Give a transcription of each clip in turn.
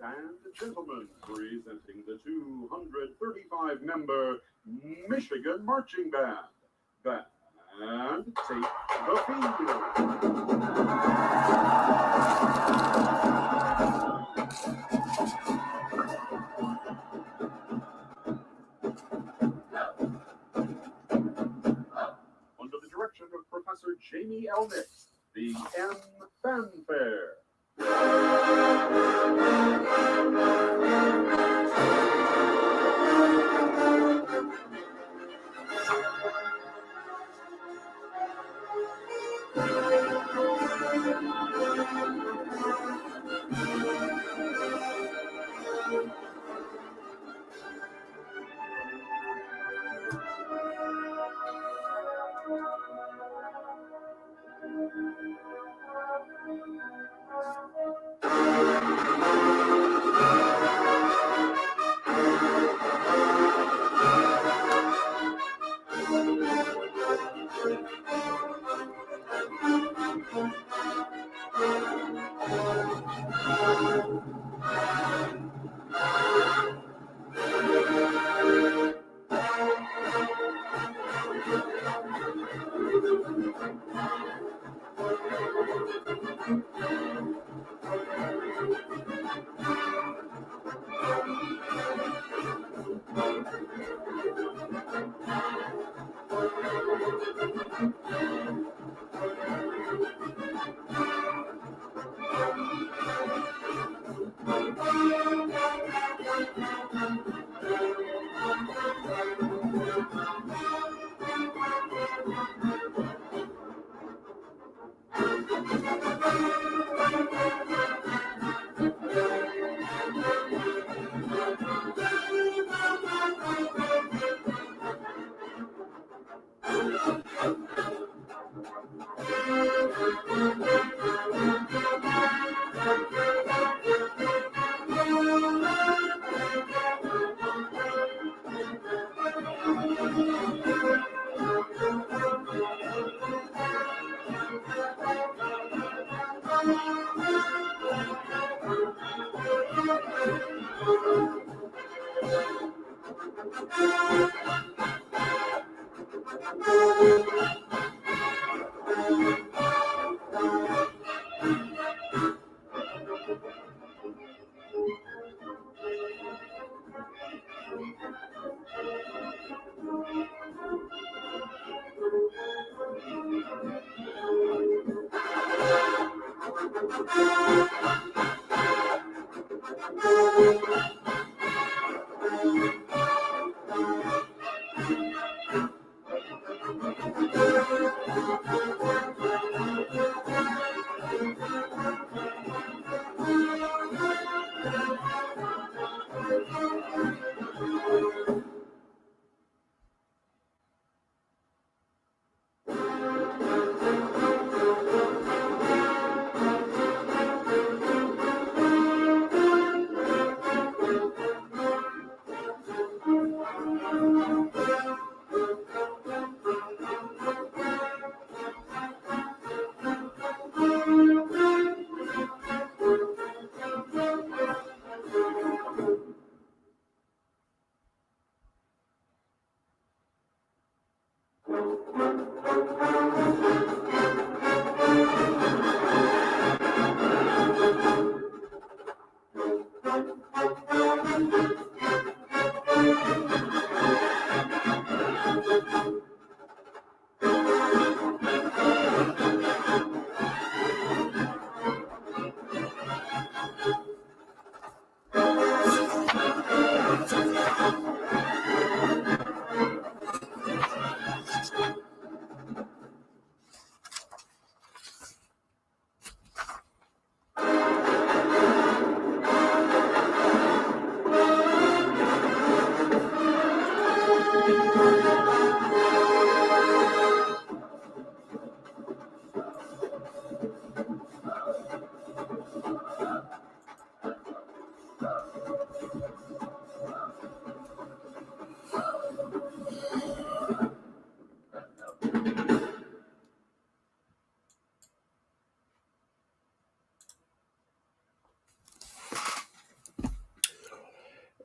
and gentlemen, presenting the 235-member Michigan Marching Band. Band, take the field. Under the direction of Professor Jamie L. Nix, the M Fanfare.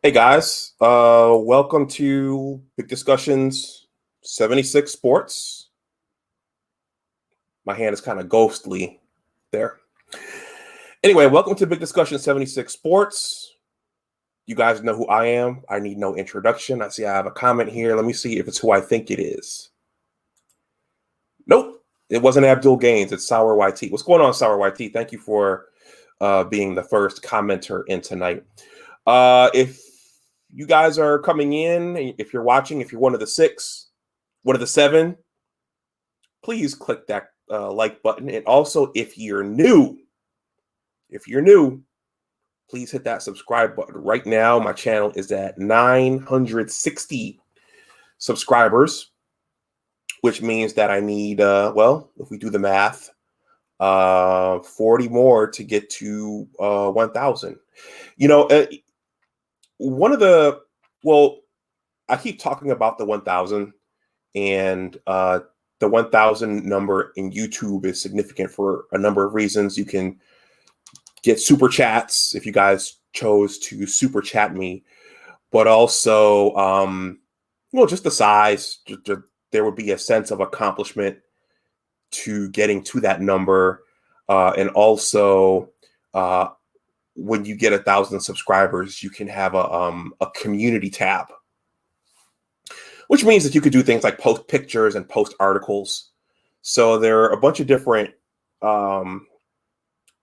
Hey guys, welcome to Big Discussions 76 Sports. My hand is kind of ghostly there. Anyway, welcome to Big Discussion 76 Sports. You guys know who I am. I need no introduction. I see I have a comment here. Let me see if it's who I think it is. Nope, it wasn't Abdul Gaines. It's Sour YT. What's going on, Sour YT? Thank you for being the first commenter in tonight. If you guys are coming in, if you're watching, if you're one of the 6, one of the 7, please click that like button. And also, if you're new, please hit that subscribe button. Right now, my channel is at 960 subscribers, which means that I need, if we do the math, 40 more to get to 1,000. I keep talking about the 1,000, and the 1,000 number in YouTube is significant for a number of reasons. You can get super chats if you guys chose to super chat me, but also, just the size. There would be a sense of accomplishment to getting to that number, and also, when you get 1,000 subscribers, you can have a community tab, which means that you could do things like post pictures and post articles. So there are a bunch of different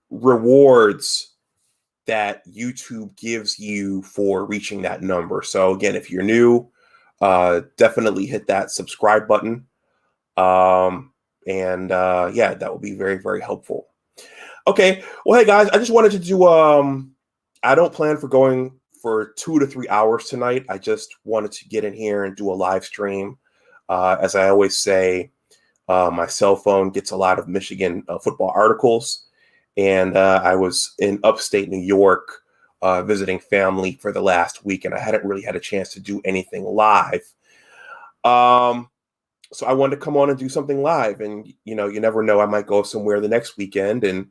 rewards that YouTube gives you for reaching that number. So again, if you're new, definitely hit that subscribe button. That will be very, very helpful. Okay. Well, hey guys, I just wanted to do, I don't plan for going for 2 to 3 hours tonight. I just wanted to get in here and do a live stream. As I always say, my cell phone gets a lot of Michigan football articles, and I was in upstate New York visiting family for the last week, and I hadn't really had a chance to do anything live. So I wanted to come on and do something live, and you never know, I might go somewhere the next weekend, and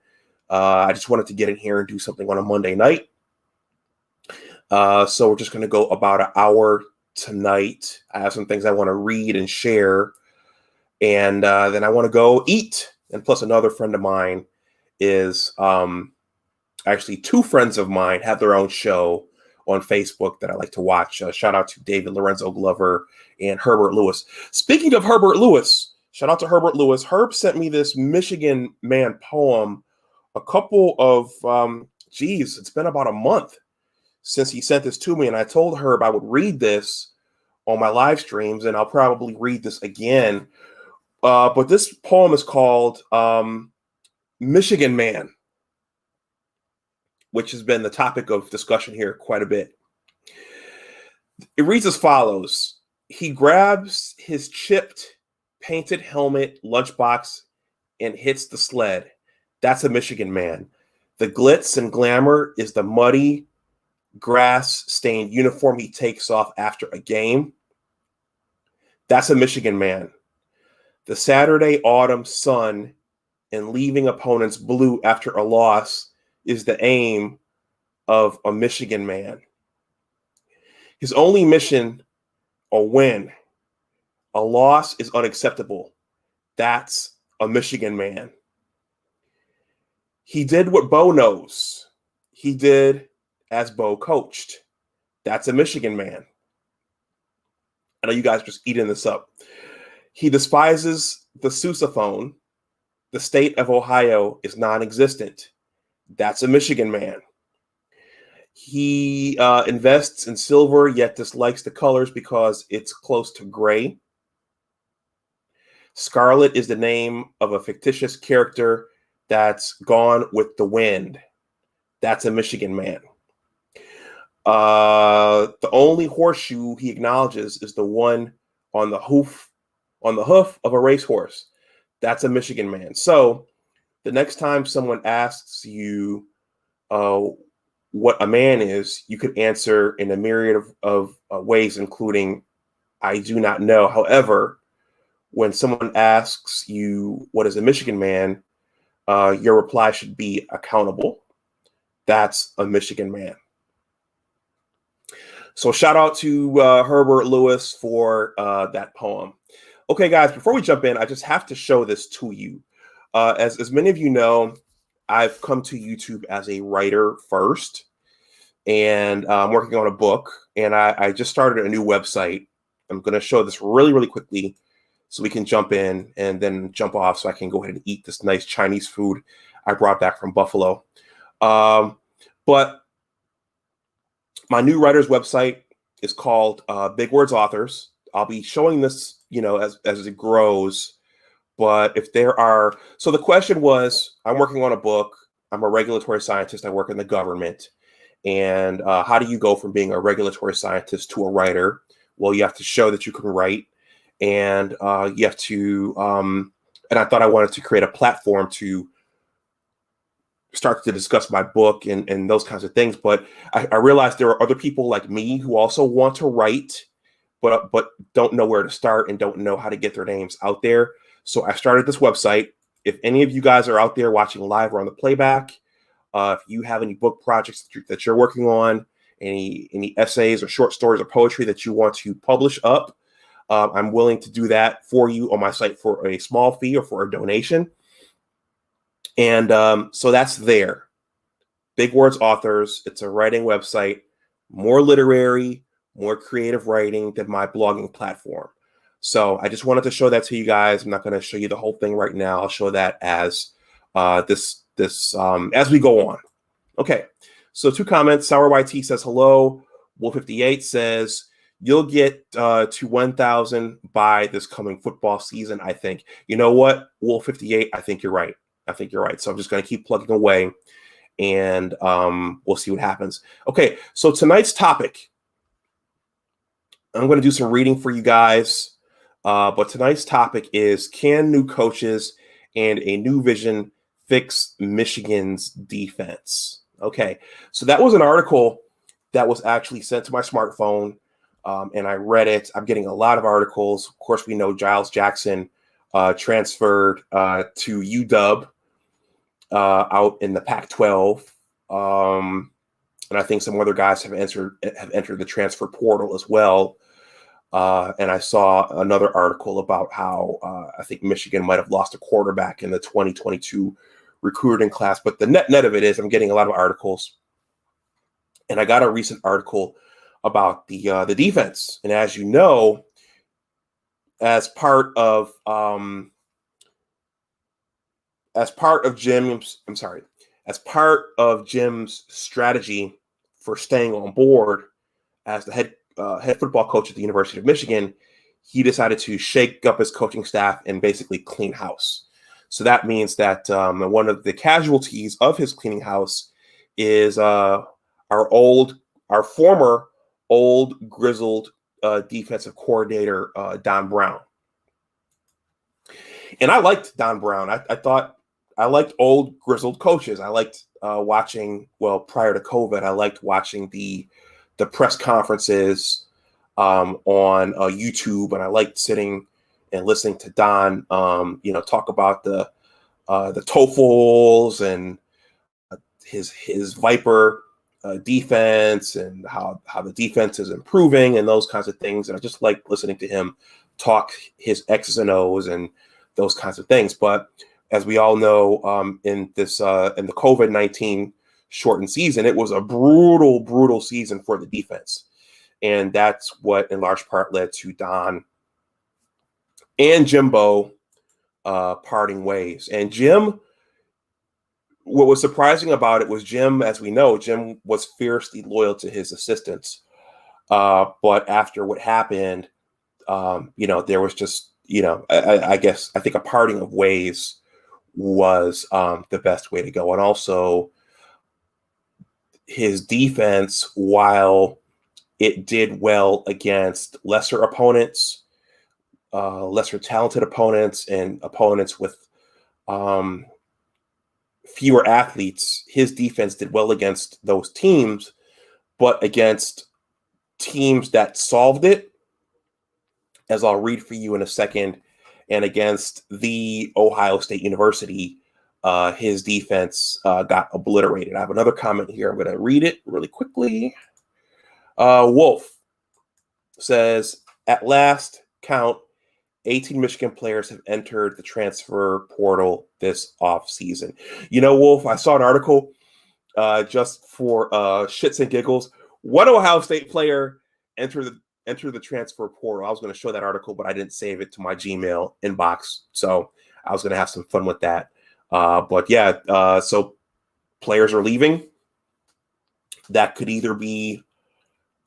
I just wanted to get in here and do something on a Monday night. So we're just going to go about an hour tonight. I have some things I want to read and share, and then I want to go eat. And plus, another friend of mine is actually 2 friends of mine have their own show on Facebook that I like to watch. Shout out to David Lorenzo Glover and Herbert Lewis. Speaking of Herbert Lewis, shout out to Herbert Lewis. Herb sent me this Michigan Man poem a couple of, it's been about a month since he sent this to me. And I told Herb I would read this on my live streams, and I'll probably read this again. But this poem is called Michigan Man, which has been the topic of discussion here quite a bit. It reads as follows. He grabs his chipped, painted helmet lunchbox and hits the sled. That's a Michigan man. The glitz and glamour is the muddy, grass-stained uniform he takes off after a game. That's a Michigan man. The Saturday autumn sun and leaving opponents blue after a loss is the aim of a Michigan man. His only mission, a win. A loss is unacceptable. That's a Michigan man. He did what Bo knows. He did as Bo coached. That's a Michigan man. I know you guys are just eating this up. He despises the sousaphone. The state of Ohio is non-existent. That's a Michigan man. He invests in silver, yet dislikes the colors because it's close to gray. Scarlet is the name of a fictitious character that's gone with the wind. That's a Michigan man. The only horseshoe he acknowledges is the one on the hoof of a racehorse. That's a Michigan man. So the next time someone asks you what a man is, you could answer in a myriad of ways, including, I do not know. However, when someone asks you what is a Michigan man, your reply should be accountable. That's a Michigan man. So shout out to Herbert Lewis for that poem. Okay, guys, before we jump in, I just have to show this to you. As many of you know, I've come to YouTube as a writer first, and I'm working on a book, and I just started a new website. I'm going to show this really, really quickly so we can jump in and then jump off so I can go ahead and eat this nice Chinese food I brought back from Buffalo. But my new writer's website is called Big Words Authors. I'll be showing this, as it grows. But if there are, so the question was, I'm working on a book. I'm a regulatory scientist. I work in the government. And how do you go from being a regulatory scientist to a writer? Well, you have to show that you can write, and you have to. And I thought I wanted to create a platform to start to discuss my book and those kinds of things. But I realized there are other people like me who also want to write, but don't know where to start and don't know how to get their names out there. So I started this website. If any of you guys are out there watching live or on the playback, if you have any book projects that you're working on, any essays or short stories or poetry that you want to publish up, I'm willing to do that for you on my site for a small fee or for a donation. And so that's there. Big Words Authors. It's a writing website, more literary, more creative writing than my blogging platform. So I just wanted to show that to you guys. I'm not going to show you the whole thing right now. I'll show that as this as we go on. Okay. So 2 comments. Sour YT says hello. Wolf58 says you'll get to 1,000 by this coming football season. I think. You know what, Wolf58? I think you're right. So I'm just going to keep plugging away, and we'll see what happens. Okay. So tonight's topic. I'm going to do some reading for you guys. But tonight's topic is, can new coaches and a new vision fix Michigan's defense? Okay, so that was an article that was actually sent to my smartphone, and I read it. I'm getting a lot of articles. Of course, we know Giles Jackson transferred to UW out in the Pac-12, and I think some other guys have entered the transfer portal as well. And I saw another article about how I think Michigan might have lost a quarterback in the 2022 recruiting class. But the net of it is I'm getting a lot of articles. And I got a recent article about the defense. And as you know, as part of Jim's strategy for staying on board as the head football coach at the University of Michigan, he decided to shake up his coaching staff and basically clean house. So that means that one of the casualties of his cleaning house is our former old grizzled defensive coordinator, Don Brown. And I liked Don Brown. I thought I liked old grizzled coaches. I liked watching, prior to COVID, I liked watching the press conferences on YouTube, and I liked sitting and listening to Don, talk about the TOEFLs and his Viper defense and how the defense is improving and those kinds of things. And I just like listening to him talk his X's and O's and those kinds of things. But as we all know, in the COVID-19 shortened season, it was a brutal season for the defense. And that's what in large part led to Don and Jimbo parting ways. And Jim, what was surprising about it was Jim, as we know, Jim was fiercely loyal to his assistants. But after what happened, there was just, I think a parting of ways was the best way to go. And also his defense, while it did well against lesser opponents, lesser talented opponents, and opponents with fewer athletes, his defense did well against those teams, but against teams that solved it, as I'll read for you in a second, and against the Ohio State University, his defense got obliterated. I have another comment here. I'm going to read it really quickly. Wolf says, at last count, 18 Michigan players have entered the transfer portal this offseason. You know, Wolf, I saw an article just for shits and giggles. One Ohio State player entered the transfer portal. I was going to show that article, but I didn't save it to my Gmail inbox. So I was going to have some fun with that. But yeah, so players are leaving. That could either be,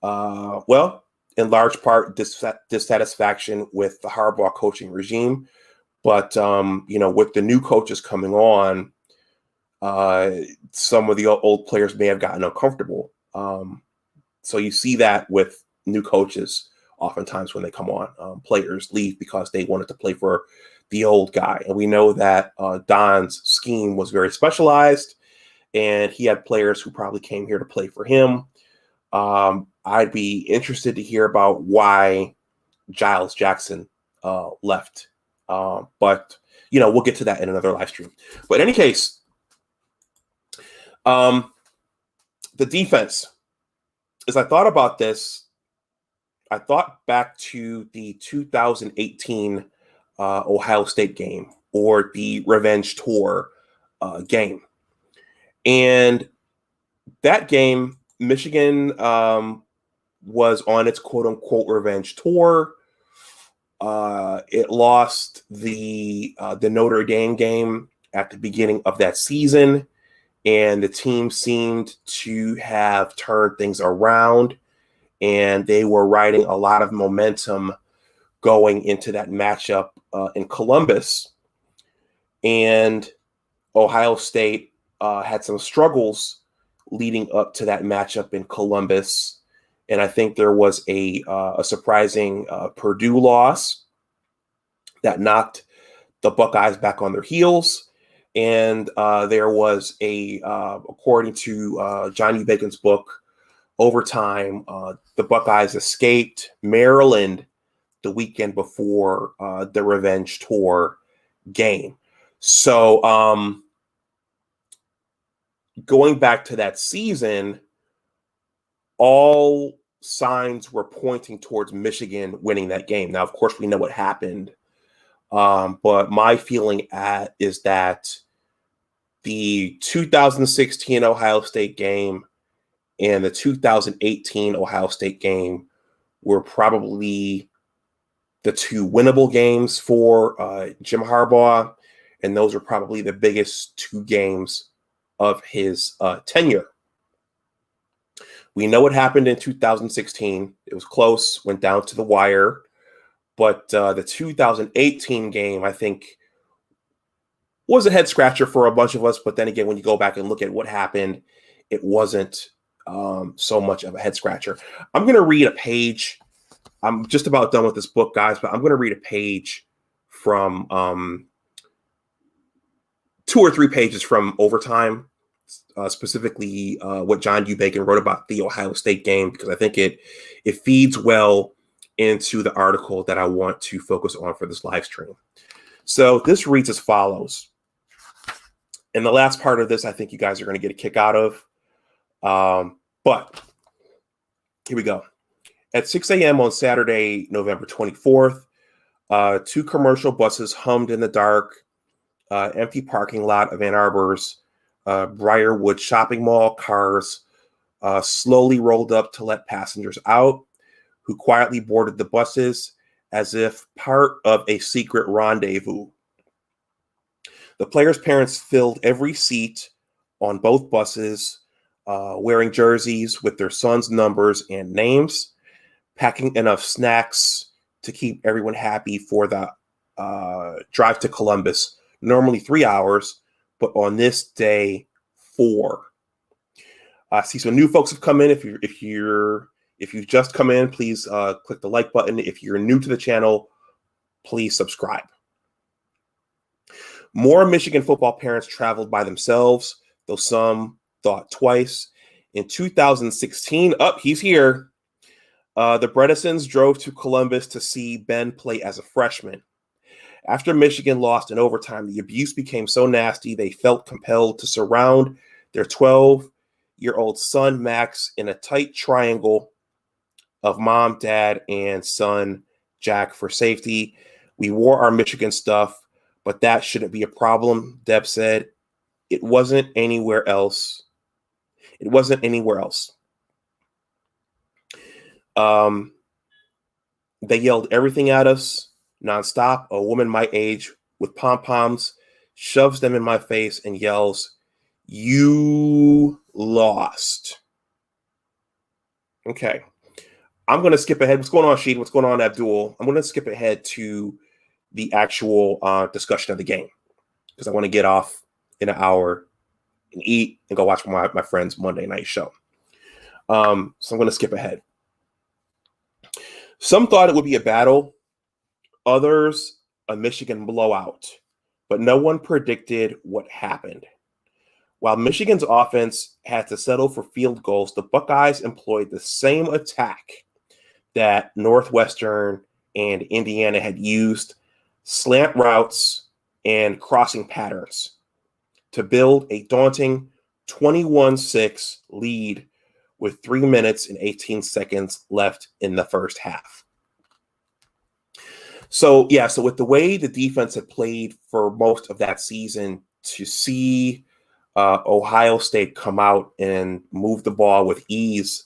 well, in large part, dissatisfaction with the Harbaugh coaching regime. But, you know, with the new coaches coming on, some of the old players may have gotten uncomfortable. So you see that with new coaches oftentimes when they come on. Players leave because they wanted to play for the old guy. And we know that Don's scheme was very specialized, and he had players who probably came here to play for him. I'd be interested to hear about why Giles Jackson left. But, you know, we'll get to that in another live stream. But in any case, the defense, as I thought about this, I thought back to the 2018 Ohio State game, or the Revenge Tour game. And that game, Michigan was on its quote-unquote revenge tour. It lost the Notre Dame game at the beginning of that season, and the team seemed to have turned things around, and they were riding a lot of momentum going into that matchup in Columbus. And Ohio State had some struggles leading up to that matchup in Columbus. And I think there was a surprising Purdue loss that knocked the Buckeyes back on their heels. And there was according to John U. Bacon's book, Overtime, the Buckeyes escaped Maryland the weekend before the Revenge Tour game. So going back to that season, all signs were pointing towards Michigan winning that game. Now, of course, we know what happened. But my feeling is that the 2016 Ohio State game and the 2018 Ohio State game were probably the two winnable games for Jim Harbaugh. And those are probably the biggest two games of his tenure. We know what happened in 2016. It was close, went down to the wire. But the 2018 game, I think, was a head scratcher for a bunch of us. But then again, when you go back and look at what happened, it wasn't so much of a head scratcher. I'm going to read a page. I'm just about done with this book, guys, but I'm going to read a page from 2 or 3 pages from Overtime, specifically what John U. Bacon wrote about the Ohio State game, because I think it feeds well into the article that I want to focus on for this live stream. So this reads as follows. And the last part of this, I think you guys are going to get a kick out of. But here we go. At 6 a.m. on Saturday, November 24th, 2 commercial buses hummed in the dark, empty parking lot of Ann Arbor's Briarwood shopping mall. Cars slowly rolled up to let passengers out, who quietly boarded the buses as if part of a secret rendezvous. The players' parents filled every seat on both buses, wearing jerseys with their sons' numbers and names, packing enough snacks to keep everyone happy for the drive to Columbus. Normally 3 hours, but on this day, 4. I see some new folks have come in. If you've just come in, please click the like button. If you're new to the channel, please subscribe. More Michigan football parents traveled by themselves, though some thought twice. In 2016, he's here. The Bredesons drove to Columbus to see Ben play as a freshman. After Michigan lost in overtime, the abuse became so nasty they felt compelled to surround their 12-year-old son, Max, in a tight triangle of mom, dad, and son, Jack, for safety. We wore our Michigan stuff, but that shouldn't be a problem, Deb said. It wasn't anywhere else. It wasn't anywhere else. They yelled everything at us nonstop. A woman my age with pom-poms shoves them in my face and yells, "You lost." Okay. I'm going to skip ahead. What's going on, Sheed? What's going on, Abdul? I'm going to skip ahead to the actual discussion of the game because I want to get off in an hour and eat and go watch my friend's Monday night show. So I'm going to skip ahead. Some thought it would be a battle. Others, a Michigan blowout. But no one predicted what happened. While Michigan's offense had to settle for field goals, the Buckeyes employed the same attack that Northwestern and Indiana had used, slant routes and crossing patterns, to build a daunting 21-6 lead with 3 minutes and 18 seconds left in the first half. So with the way the defense had played for most of that season, to see Ohio State come out and move the ball with ease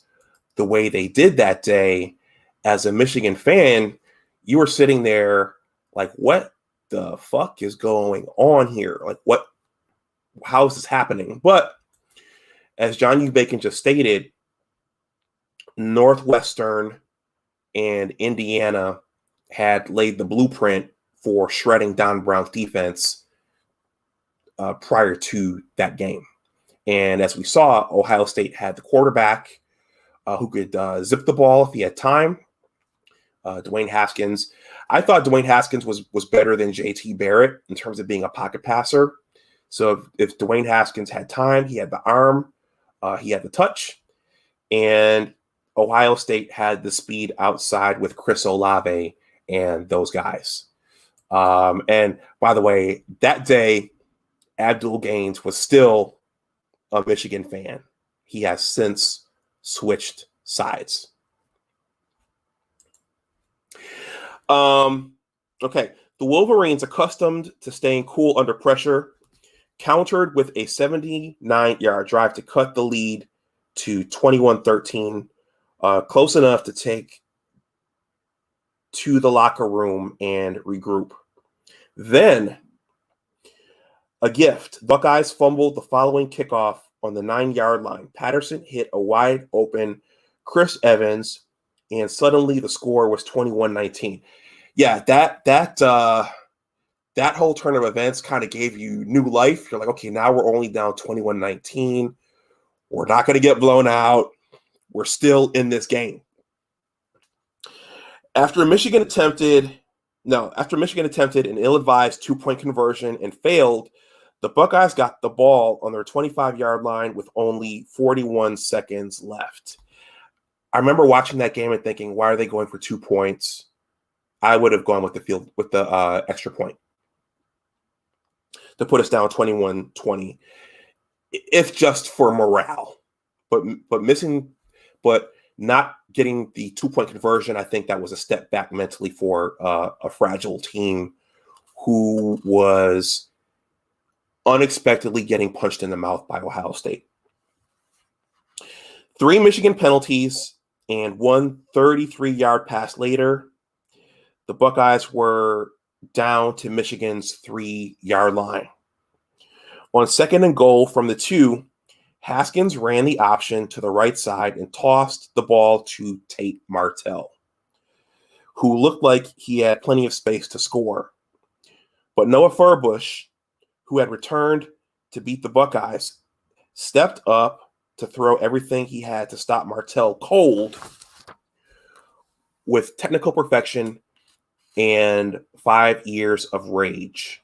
the way they did that day, as a Michigan fan, you were sitting there like, what the fuck is going on here? Like, how is this happening? But as John U. Bacon just stated, Northwestern and Indiana had laid the blueprint for shredding Don Brown's defense prior to that game. And as we saw, Ohio State had the quarterback who could zip the ball if he had time. Dwayne Haskins. I thought Dwayne Haskins was better than JT Barrett in terms of being a pocket passer. So if Dwayne Haskins had time, he had the arm, he had the touch, and Ohio State had the speed outside with Chris Olave and those guys. And by the way, that day, Abdul Gaines was still a Michigan fan. He has since switched sides. Okay. The Wolverines, accustomed to staying cool under pressure, countered with a 79-yard drive to cut the lead to 21-13, close enough to take to the locker room and regroup. Then, a gift. Buckeyes fumbled the following kickoff on the 9-yard line. Patterson hit a wide open Chris Evans, and suddenly the score was 21-19. Yeah, that whole turn of events kind of gave you new life. You're like, okay, now we're only down 21-19. We're not going to get blown out. We're still in this game. After Michigan attempted an ill-advised 2-point conversion and failed, the Buckeyes got the ball on their 25-yard line with only 41 seconds left. I remember watching that game and thinking, why are they going for 2 points? I would have gone with the extra point to put us down 21-20, if just for morale. But not getting the 2-point conversion, I think that was a step back mentally for a fragile team who was unexpectedly getting punched in the mouth by Ohio State. 3 Michigan penalties and 1 33-yard pass later, the Buckeyes were down to Michigan's 3-yard line. On 2nd and goal from the 2, Haskins ran the option to the right side and tossed the ball to Tate Martell, who looked like he had plenty of space to score. But Noah Furbush, who had returned to beat the Buckeyes, stepped up to throw everything he had to stop Martell cold with technical perfection and 5 years of rage.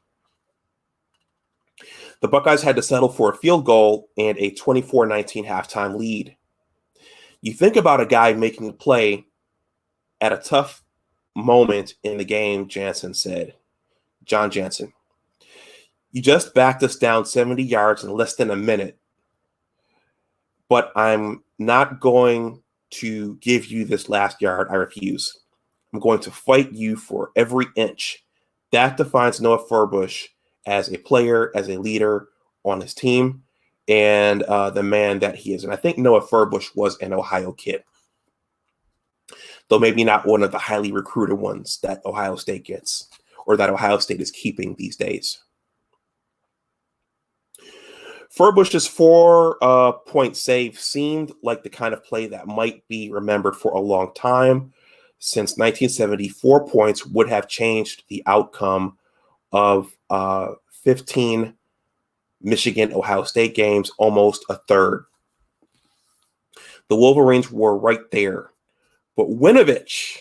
The Buckeyes had to settle for a field goal and a 24-19 halftime lead. You think about a guy making a play at a tough moment in the game, Jansen said. John Jansen. You just backed us down 70 yards in less than a minute, but I'm not going to give you this last yard. I refuse. I'm going to fight you for every inch. That defines Noah Furbush as a player, as a leader on his team, and the man that he is. And I think Noah Furbush was an Ohio kid, though maybe not one of the highly recruited ones that Ohio State gets, or that Ohio State is keeping these days. Furbush's 4-point save seemed like the kind of play that might be remembered for a long time. Since 1970, 4 points would have changed the outcome of 15 Michigan-Ohio State games, almost a third. The Wolverines were right there. But Winovich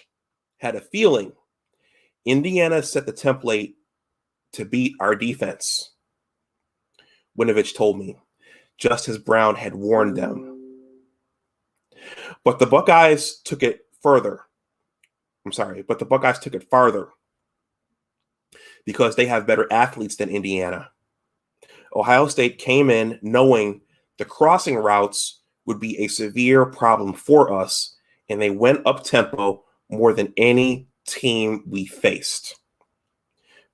had a feeling Indiana set the template to beat our defense. Winovich told me, just as Brown had warned them. But the Buckeyes took it further. But the Buckeyes took it farther because they have better athletes than Indiana. Ohio State came in knowing the crossing routes would be a severe problem for us, and they went up tempo more than any team we faced.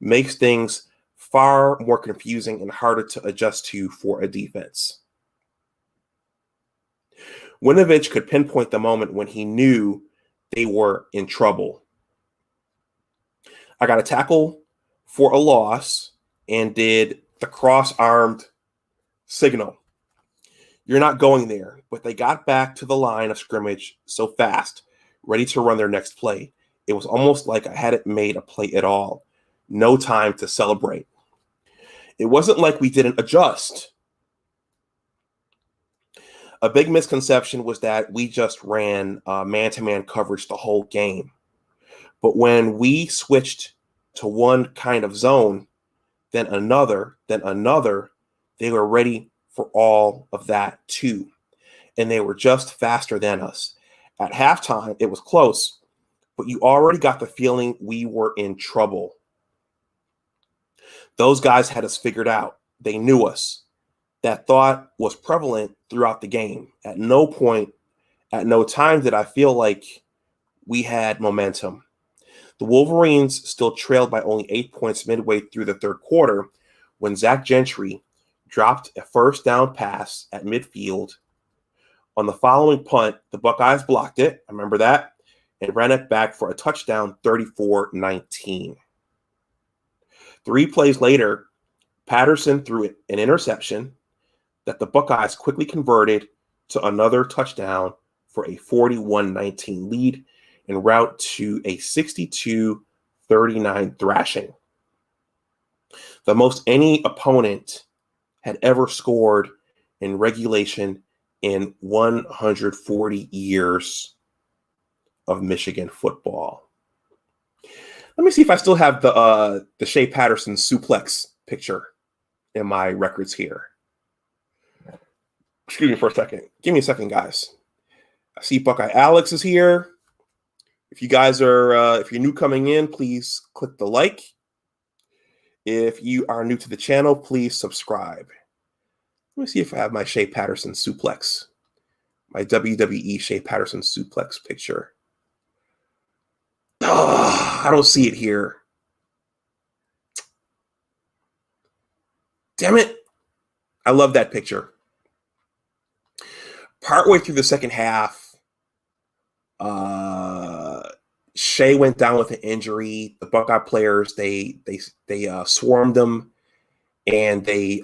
Makes things far more confusing and harder to adjust to for a defense. Winovich could pinpoint the moment when he knew they were in trouble. I got a tackle for a loss and did the cross-armed signal. You're not going there, but they got back to the line of scrimmage so fast, ready to run their next play. It was almost like I hadn't made a play at all. No time to celebrate. It wasn't like we didn't adjust. A big misconception was that we just ran man-to-man coverage the whole game. But when we switched to one kind of zone, then another, they were ready for all of that too. And they were just faster than us. At halftime, it was close, but you already got the feeling we were in trouble. Those guys had us figured out. They knew us. That thought was prevalent throughout the game. At no point, at no time did I feel like we had momentum. The Wolverines still trailed by only 8 points midway through the third quarter when Zach Gentry dropped a first down pass at midfield. On the following punt, the Buckeyes blocked it, I remember that, and ran it back for a touchdown, 34-19. 3 plays later, Patterson threw an interception that the Buckeyes quickly converted to another touchdown for a 41-19 lead en route to a 62-39 thrashing. The most any opponent had ever scored in regulation in 140 years of Michigan football. Let me see if I still have the Shea Patterson suplex picture in my records here. Excuse me for a second. Give me a second, guys. I see Buckeye Alex is here. If you guys are, if you're new coming in, please click the like. If you are new to the channel, please subscribe. Let me see if I have my Shea Patterson suplex, my WWE Shea Patterson suplex picture. Oh, I don't see it here. Damn it. I love that picture. Partway through the second half, Shea went down with an injury. The Buckeye players, they swarmed him, and they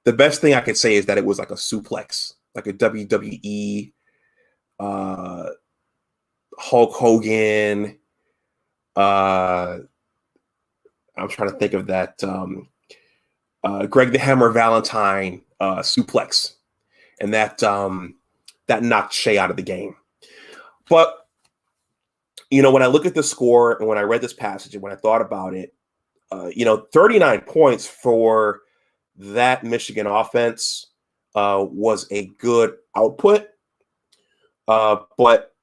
the best thing I could say is that it was like a suplex, like a WWE Hulk Hogan. I'm trying to think of that Greg the Hammer Valentine suplex, and that knocked Shea out of the game. But when I look at the score and when I read this passage and when I thought about it, 39 points for that Michigan offense was a good output. But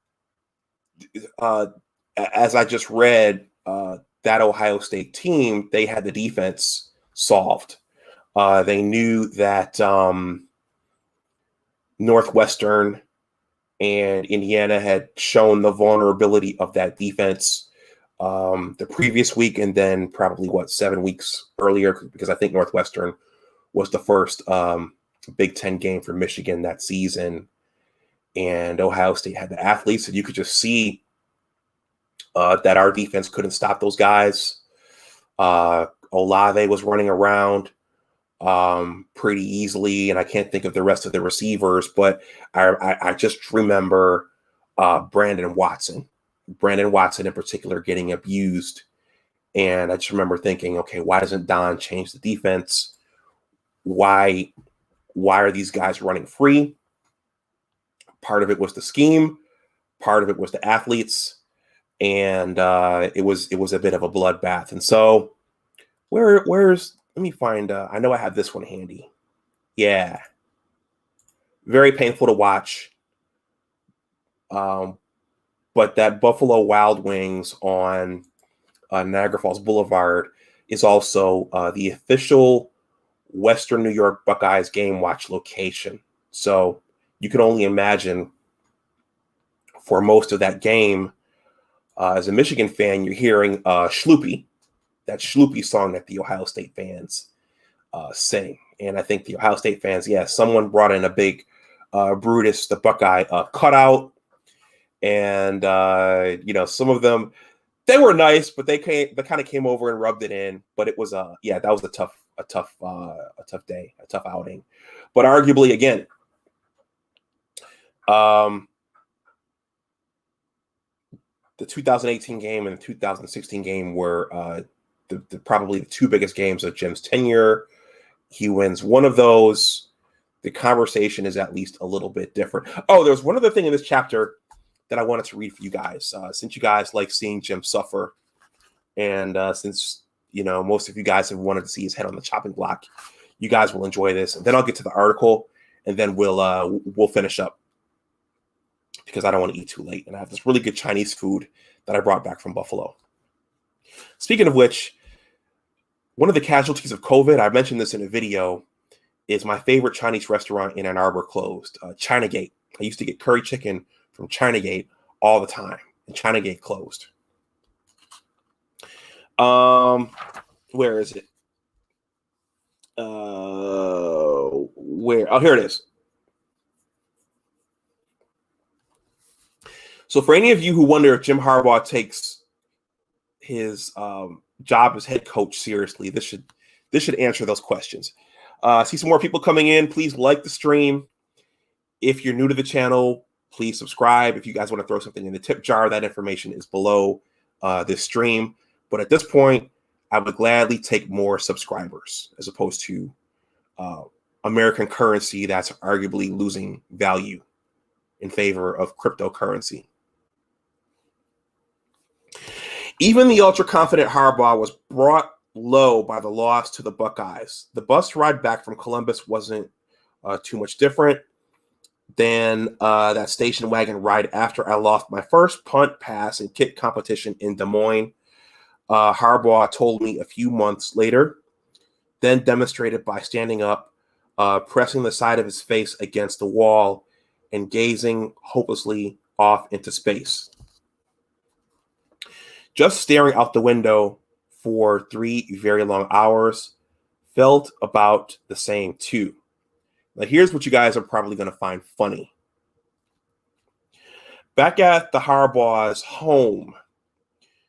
as I just read, that Ohio State team, they had the defense solved. They knew that Northwestern and Indiana had shown the vulnerability of that defense the previous week, and then probably 7 weeks earlier, because I think Northwestern was the first Big Ten game for Michigan that season, and Ohio State had the athletes, and you could just see that our defense couldn't stop those guys. Olave was running around pretty easily, and I can't think of the rest of the receivers, but I just remember Brandon Watson in particular getting abused, and I just remember thinking, okay, why doesn't Don change the defense? Why are these guys running free? Part of it was the scheme, part of it was the athletes, and it was a bit of a bloodbath. And so where's let me find I know I have this one handy. Yeah. Very painful to watch. But that Buffalo Wild Wings on Niagara Falls Boulevard is also the official Western New York Buckeyes game watch location. So you can only imagine for most of that game, as a Michigan fan, you're hearing Schloopy, that Schloopy song that the Ohio State fans sing. And I think the Ohio State fans, someone brought in a big Brutus the Buckeye cutout. And, some of them, they were nice, but they kind of came over and rubbed it in. But it was, that was a tough day, a tough outing. But arguably, again, the 2018 game and the 2016 game were probably the two biggest games of Jim's tenure. He wins one of those. The conversation is at least a little bit different. Oh, there's one other thing in this chapter that I wanted to read for you guys. Since you guys like seeing Jim suffer, and since most of you guys have wanted to see his head on the chopping block, you guys will enjoy this. And then I'll get to the article, and then we'll finish up, because I don't want to eat too late. And I have this really good Chinese food that I brought back from Buffalo. Speaking of which, one of the casualties of COVID, I mentioned this in a video, is my favorite Chinese restaurant in Ann Arbor closed, Chinagate. I used to get curry chicken from Chinagate all the time, and Chinagate closed. Where is it? Where? Oh, here it is. So for any of you who wonder if Jim Harbaugh takes his job as head coach seriously, this should answer those questions. See some more people coming in. Please like the stream. If you're new to the channel, please subscribe. If you guys want to throw something in the tip jar, that information is below this stream. But at this point, I would gladly take more subscribers, as opposed to American currency that's arguably losing value in favor of cryptocurrency. Even the ultra-confident Harbaugh was brought low by the loss to the Buckeyes. The bus ride back from Columbus wasn't too much different than that station wagon ride after I lost my first punt, pass, and kick competition in Des Moines. Harbaugh told me a few months later, then demonstrated by standing up, pressing the side of his face against the wall, and gazing hopelessly off into space. Just staring out the window for 3 very long hours felt about the same too. Now here's what you guys are probably going to find funny. Back at the Harbaugh's home,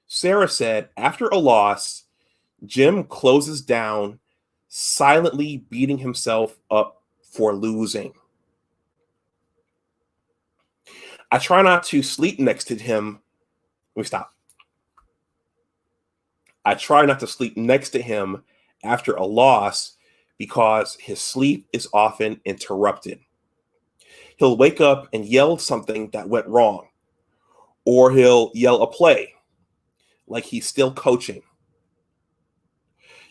Sarah said after a loss, Jim closes down, silently beating himself up for losing. I try not to sleep next to him. Let me stop. I try not to sleep next to him after a loss because his sleep is often interrupted. He'll wake up and yell something that went wrong, or he'll yell a play like he's still coaching.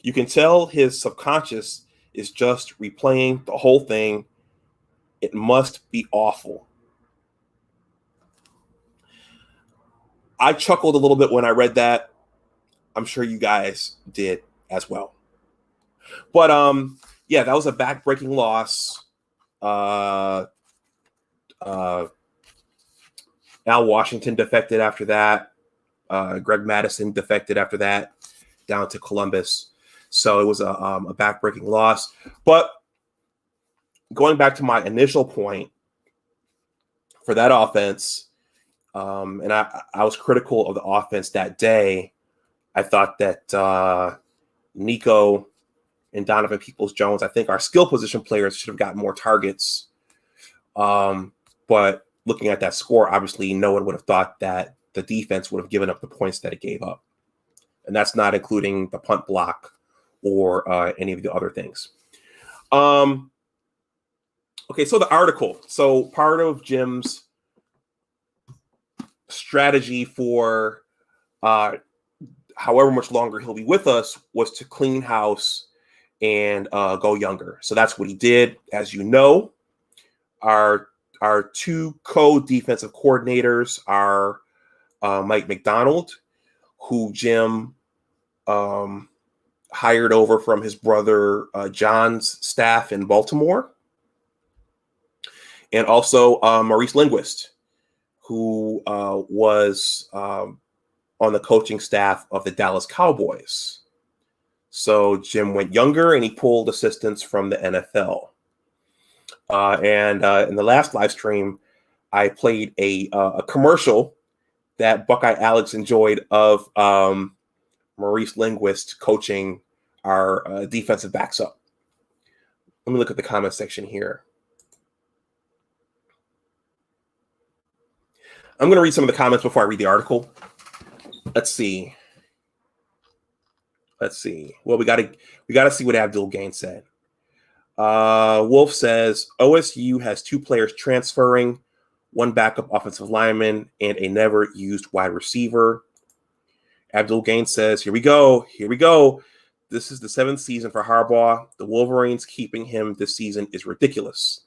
You can tell his subconscious is just replaying the whole thing. It must be awful. I chuckled a little bit when I read that. I'm sure you guys did as well. But that was a back-breaking loss. Al Washington defected after that. Greg Madison defected after that down to Columbus. So it was a backbreaking loss. But going back to my initial point for that offense, and I was critical of the offense that day. I thought that Nico and Donovan Peoples-Jones, I think our skill position players should have gotten more targets. But looking at that score, obviously no one would have thought that the defense would have given up the points that it gave up. And that's not including the punt block or any of the other things. Okay, so the article. So part of Jim's strategy for however much longer he'll be with us was to clean house and go younger. So that's what he did. As you know, our two co-defensive coordinators are Mike McDonald, who Jim hired over from his brother John's staff in Baltimore, and also Maurice Linguist, who was on the coaching staff of the Dallas Cowboys. So Jim went younger and he pulled assistants from the NFL. And in the last live stream, I played a commercial that Buckeye Alex enjoyed of Maurice Linguist coaching our defensive backs up. Let me look at the comment section here. I'm going to read some of the comments before I read the article. Let's see. Well, we got to see what Abdul Gaines said. Wolf says OSU has two players transferring, one backup offensive lineman, and a never used wide receiver. Abdul Gaines says, Here we go. This is the 7th season for Harbaugh. The Wolverines keeping him this season is ridiculous.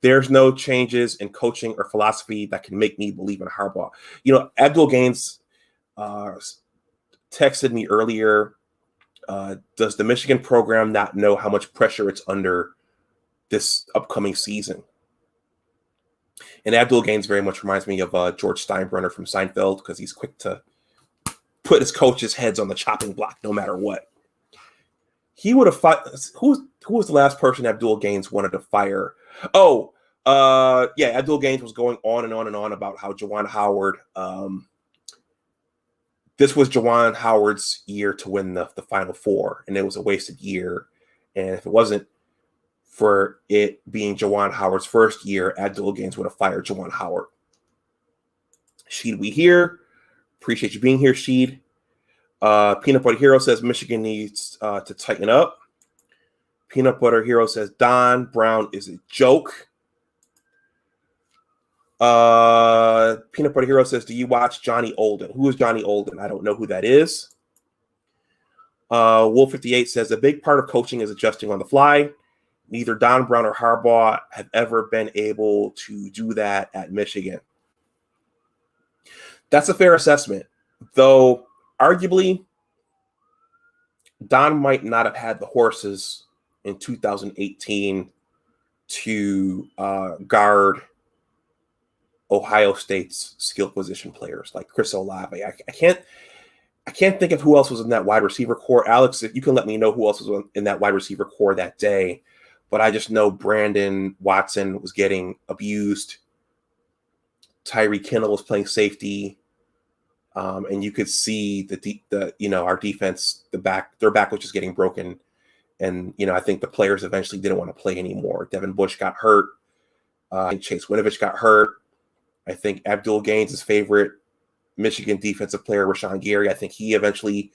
There's no changes in coaching or philosophy that can make me believe in Harbaugh. You know, Abdul Gaines texted me earlier. Does the Michigan program not know how much pressure it's under this upcoming season? And Abdul Gaines very much reminds me of George Steinbrenner from Seinfeld, because he's quick to put his coaches' heads on the chopping block no matter what. He would have who was the last person Abdul Gaines wanted to fire? Abdul Gaines was going on and on and on about how Juwan Howard, this was Juwan Howard's year to win the Final Four, and it was a wasted year. And if it wasn't for it being Juwan Howard's first year, Abdul Gaines would have fired Juwan Howard. Sheed, we here. Appreciate you being here, Sheed. Peanut Butter Hero says Michigan needs to tighten up. Peanut Butter Hero says Don Brown is a joke. Peanut Butter Hero says, do you watch Johnny Olden? Who is Johnny Olden? I don't know who that is. Wolf58 says, a big part of coaching is adjusting on the fly. Neither Don Brown or Harbaugh have ever been able to do that at Michigan. That's a fair assessment, though arguably Don might not have had the horses in 2018 to guard Ohio State's skill position players like Chris Olave. I can't think of who else was in that wide receiver core. Alex, if you can let me know who else was in that wide receiver core that day. But I just know Brandon Watson was getting abused. Tyree Kinnell was playing safety. And you could see our defense, their back was just getting broken. And, I think the players eventually didn't want to play anymore. Devin Bush got hurt. I think Chase Winovich got hurt. I think Abdul Gaines' favorite Michigan defensive player, Rashawn Gary, I think he eventually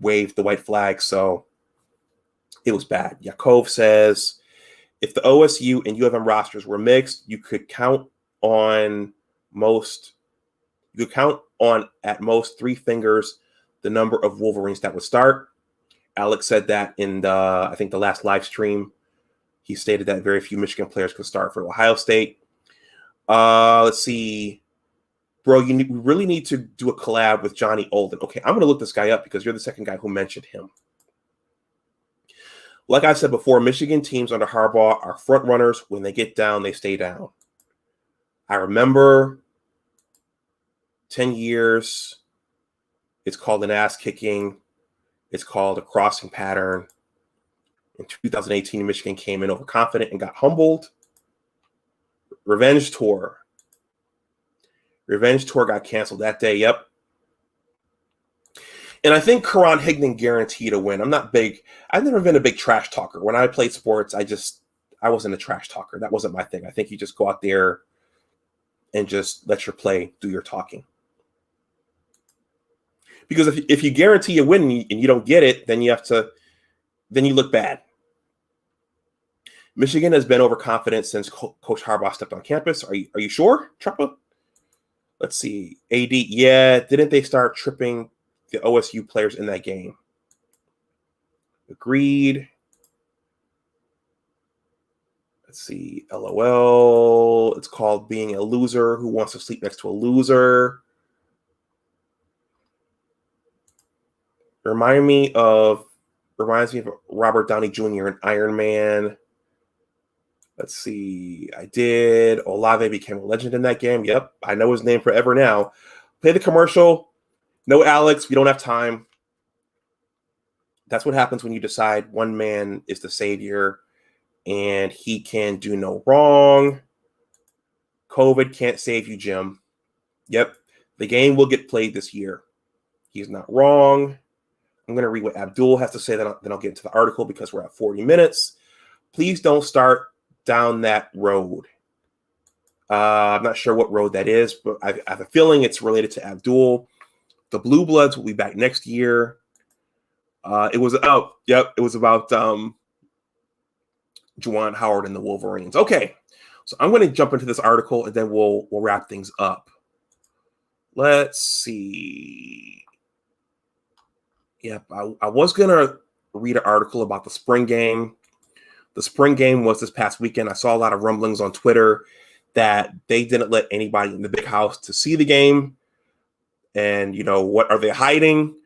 waved the white flag. So it was bad. Yakov says, if the OSU and U of M rosters were mixed, you could count on at most 3 fingers the number of Wolverines that would start. Alex said that in I think the last live stream. He stated that very few Michigan players could start for Ohio State. Let's see. Bro, we really need to do a collab with Johnny Olden. Okay, I'm going to look this guy up because you're the second guy who mentioned him. Like I said before, Michigan teams under Harbaugh are front runners. When they get down, they stay down. I remember 10 years. It's called an ass kicking. It's called a crossing pattern. In 2018, Michigan came in overconfident and got humbled. Revenge Tour. Revenge Tour got canceled that day. Yep. And I think Karan Higdon guaranteed a win. I've never been a big trash talker. When I played sports, I wasn't a trash talker. That wasn't my thing. I think you just go out there and just let your play do your talking. Because if you guarantee a win and you don't get it, then you look bad. Michigan has been overconfident since Coach Harbaugh stepped on campus. Are you sure, Trappa? Let's see. AD, yeah. Didn't they start tripping the OSU players in that game? Agreed. Let's see. LOL. It's called being a loser who wants to sleep next to a loser. Reminds me of Robert Downey Jr. in Iron Man. Let's see. I did. Olave became a legend in that game. Yep. I know his name forever now. Play the commercial. No, Alex, we don't have time. That's what happens when you decide one man is the savior and he can do no wrong. COVID can't save you, Jim. Yep. The game will get played this year. He's not wrong. I'm going to read what Abdul has to say, then I'll get into the article because we're at 40 minutes. Please don't start down that road. I'm not sure what road that is, but I have a feeling it's related to Abdul. The Blue Bloods will be back next year. It was about Juwan Howard and the Wolverines. Okay, so I'm going to jump into this article and then we'll wrap things up. Let's see. Yep, I was going to read an article about the spring game. The spring game was this past weekend. I saw a lot of rumblings on Twitter that they didn't let anybody in the big house to see the game. And, what are they hiding?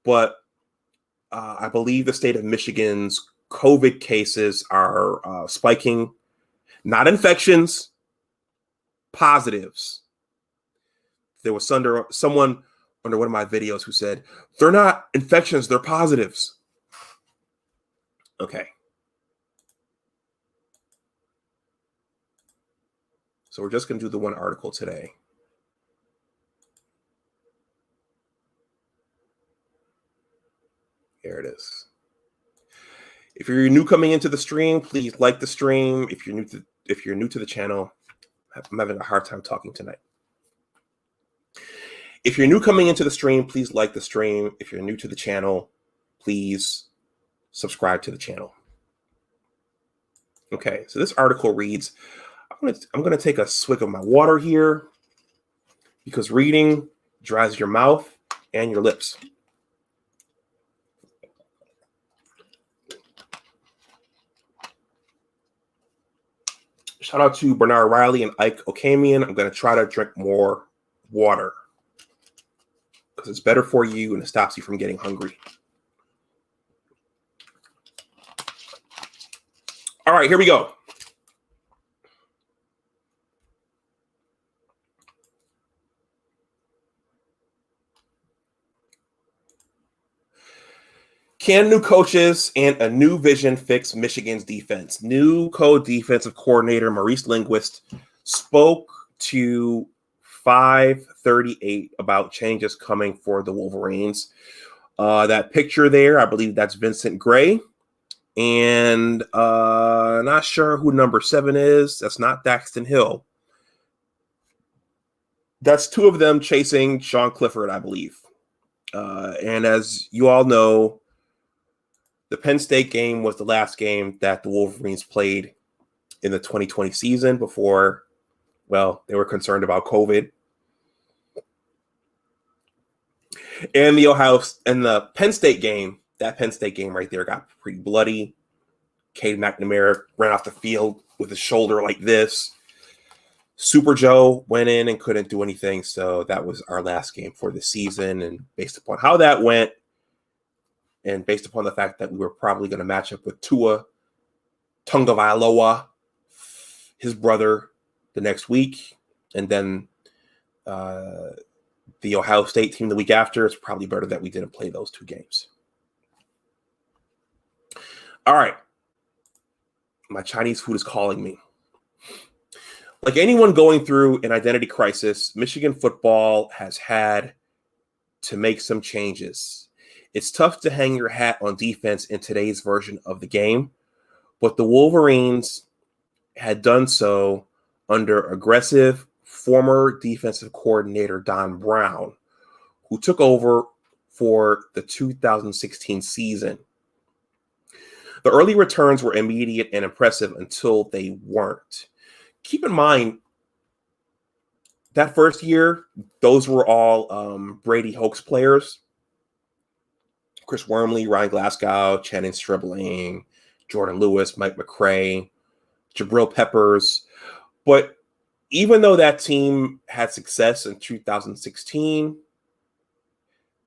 But I believe the state of Michigan's COVID cases are spiking. Not infections, positives. There was someone under one of my videos who said, they're not infections, they're positives. Okay. So we're just going to do the one article today. Here it is. If you're new coming into the stream, please like the stream. If you're new to the channel, I'm having a hard time talking tonight. If you're new coming into the stream, please like the stream. If you're new to the channel, please subscribe to the channel. Okay, so this article reads, I'm going to take a swig of my water here because reading dries your mouth and your lips. Shout out to Bernard Riley and Ike Okamian. I'm going to try to drink more water because it's better for you and it stops you from getting hungry. All right, here we go. Can new coaches and a new vision fix Michigan's defense? New co-defensive coordinator Maurice Linguist spoke to 538 about changes coming for the Wolverines. That picture there, I believe that's Vincent Gray. And not sure who number 7 is. That's not Daxton Hill. That's two of them chasing Sean Clifford, I believe. And as you all know, the Penn State game was the last game that the Wolverines played in the 2020 season before, well, they were concerned about COVID. And the Penn State game, that Penn State game right there got pretty bloody. Cade McNamara ran off the field with his shoulder like this. Super Joe went in and couldn't do anything. So that was our last game for the season. And based upon how that went, and based upon the fact that we were probably going to match up with Tua Tagovailoa, his brother, the next week, and then the Ohio State team the week after. It's probably better that we didn't play those 2 games. All right. My Chinese food is calling me. Like anyone going through an identity crisis, Michigan football has had to make some changes. It's tough to hang your hat on defense in today's version of the game, but the Wolverines had done so under aggressive former defensive coordinator Don Brown, who took over for the 2016 season. The early returns were immediate and impressive until they weren't. Keep in mind, that first year, those were all Brady Hoax players. Chris Wormley, Ryan Glasgow, Channing Stribling, Jordan Lewis, Mike McCray, Jabril Peppers. But even though that team had success in 2016,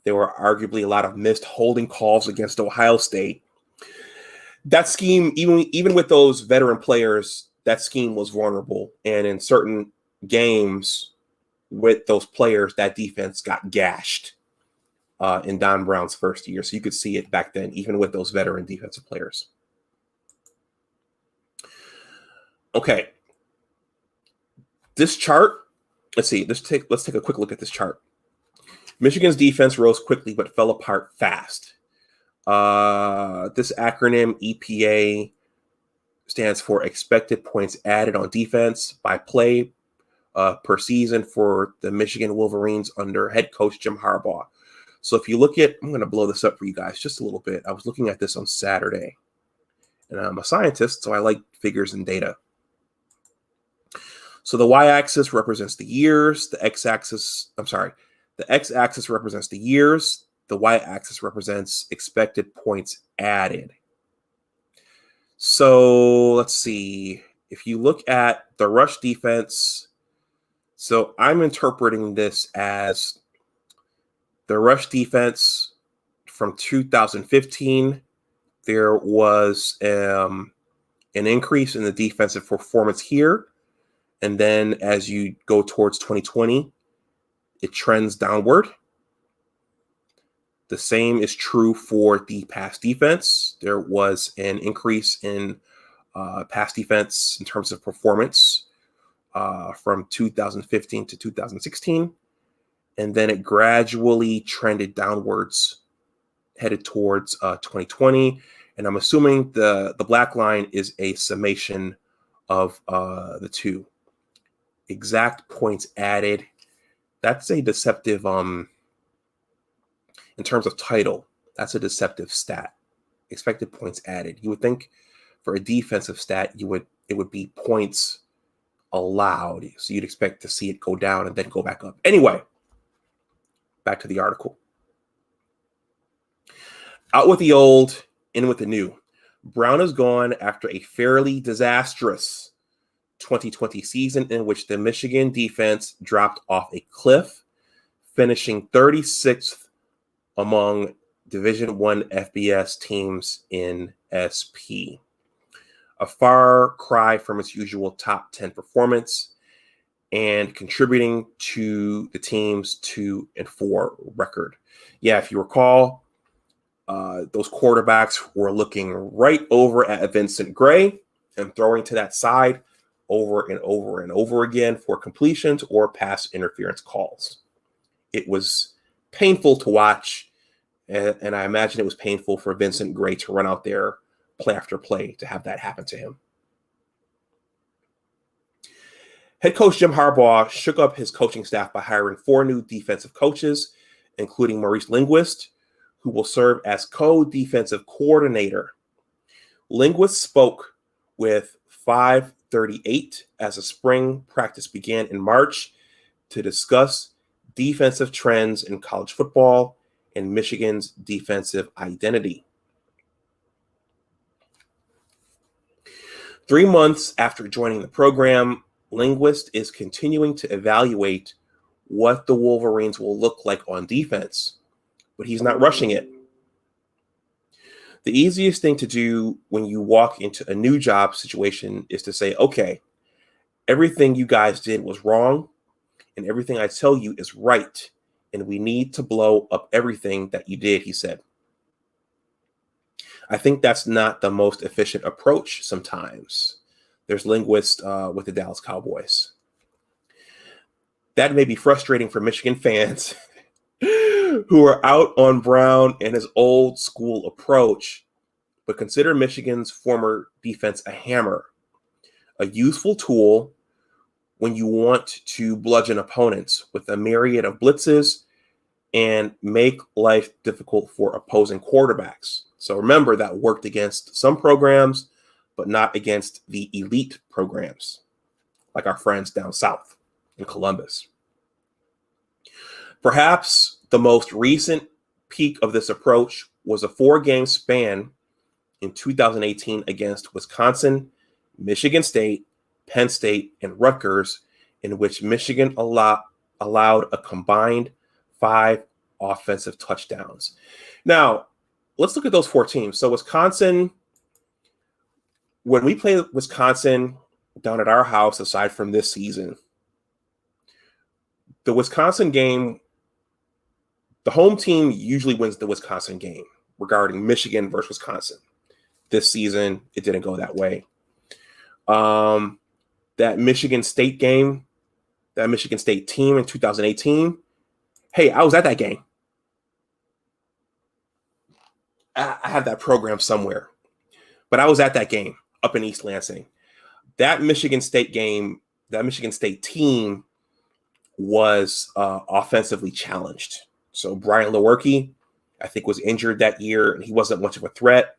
there were arguably a lot of missed holding calls against Ohio State. That scheme, even with those veteran players, that scheme was vulnerable. And in certain games with those players, that defense got gashed in Don Brown's first year. So you could see it back then, even with those veteran defensive players. Okay. This chart, let's see. Let's take a quick look at this chart. Michigan's defense rose quickly but fell apart fast. This acronym EPA stands for expected points added on defense by play per season for the Michigan Wolverines under head coach Jim Harbaugh. So if you look at, I'm going to blow this up for you guys just a little bit. I was looking at this on Saturday, and I'm a scientist, so I like figures and data. So the y-axis represents the years, the x-axis represents the years, the y-axis represents expected points added. So let's see. If you look at the rush defense, so I'm interpreting this as the rush defense from 2015. There was an increase in the defensive performance here. And then as you go towards 2020, it trends downward. The same is true for the pass defense. There was an increase in pass defense in terms of performance from 2015 to 2016. And then it gradually trended downwards, headed towards 2020. And I'm assuming the black line is a summation of the two. Exact points added. That's a deceptive, in terms of title, that's a deceptive stat. Expected points added. You would think for a defensive stat, it would be points allowed. So you'd expect to see it go down and then go back up. Anyway, back to the article. Out with the old, in with the new. Brown is gone after a fairly disastrous 2020 season in which the Michigan defense dropped off a cliff, finishing 36th among Division I FBS teams in SP. A far cry from its usual top 10 performance and contributing to the team's 2-4 record. Yeah, if you recall, those quarterbacks were looking right over at Vincent Gray and throwing to that side over and over and over again for completions or pass interference calls. It was painful to watch, and I imagine it was painful for Vincent Gray to run out there play after play to have that happen to him. Head coach Jim Harbaugh shook up his coaching staff by hiring 4 new defensive coaches, including Maurice Linguist, who will serve as co-defensive coordinator. Linguist spoke with 538 as the spring practice began in March to discuss defensive trends in college football and Michigan's defensive identity. 3 months after joining the program, Linguist is continuing to evaluate what the Wolverines will look like on defense, but he's not rushing it. The easiest thing to do when you walk into a new job situation is to say, okay, everything you guys did was wrong, and everything I tell you is right, and we need to blow up everything that you did, he said. I think that's not the most efficient approach sometimes. There's linguists with the Dallas Cowboys. That may be frustrating for Michigan fans who are out on Brown and his old school approach, but consider Michigan's former defense a hammer, a useful tool when you want to bludgeon opponents with a myriad of blitzes and make life difficult for opposing quarterbacks. So remember, that worked against some programs, but not against the elite programs, like our friends down south in Columbus. Perhaps the most recent peak of this approach was a 4-game span in 2018 against Wisconsin, Michigan State, Penn State, and Rutgers, in which Michigan allowed a combined 5 offensive touchdowns. Now, let's look at those 4 teams. So Wisconsin, when we play Wisconsin down at our house, aside from this season, the Wisconsin game, the home team usually wins the Wisconsin game regarding Michigan versus Wisconsin. This season, it didn't go that way. That Michigan State game, that Michigan State team in 2018, hey, I was at that game. I have that program somewhere, but I was at that game up in East Lansing. That Michigan State game, that Michigan State team was offensively challenged. So Brian Lewerke, I think, was injured that year, and he wasn't much of a threat.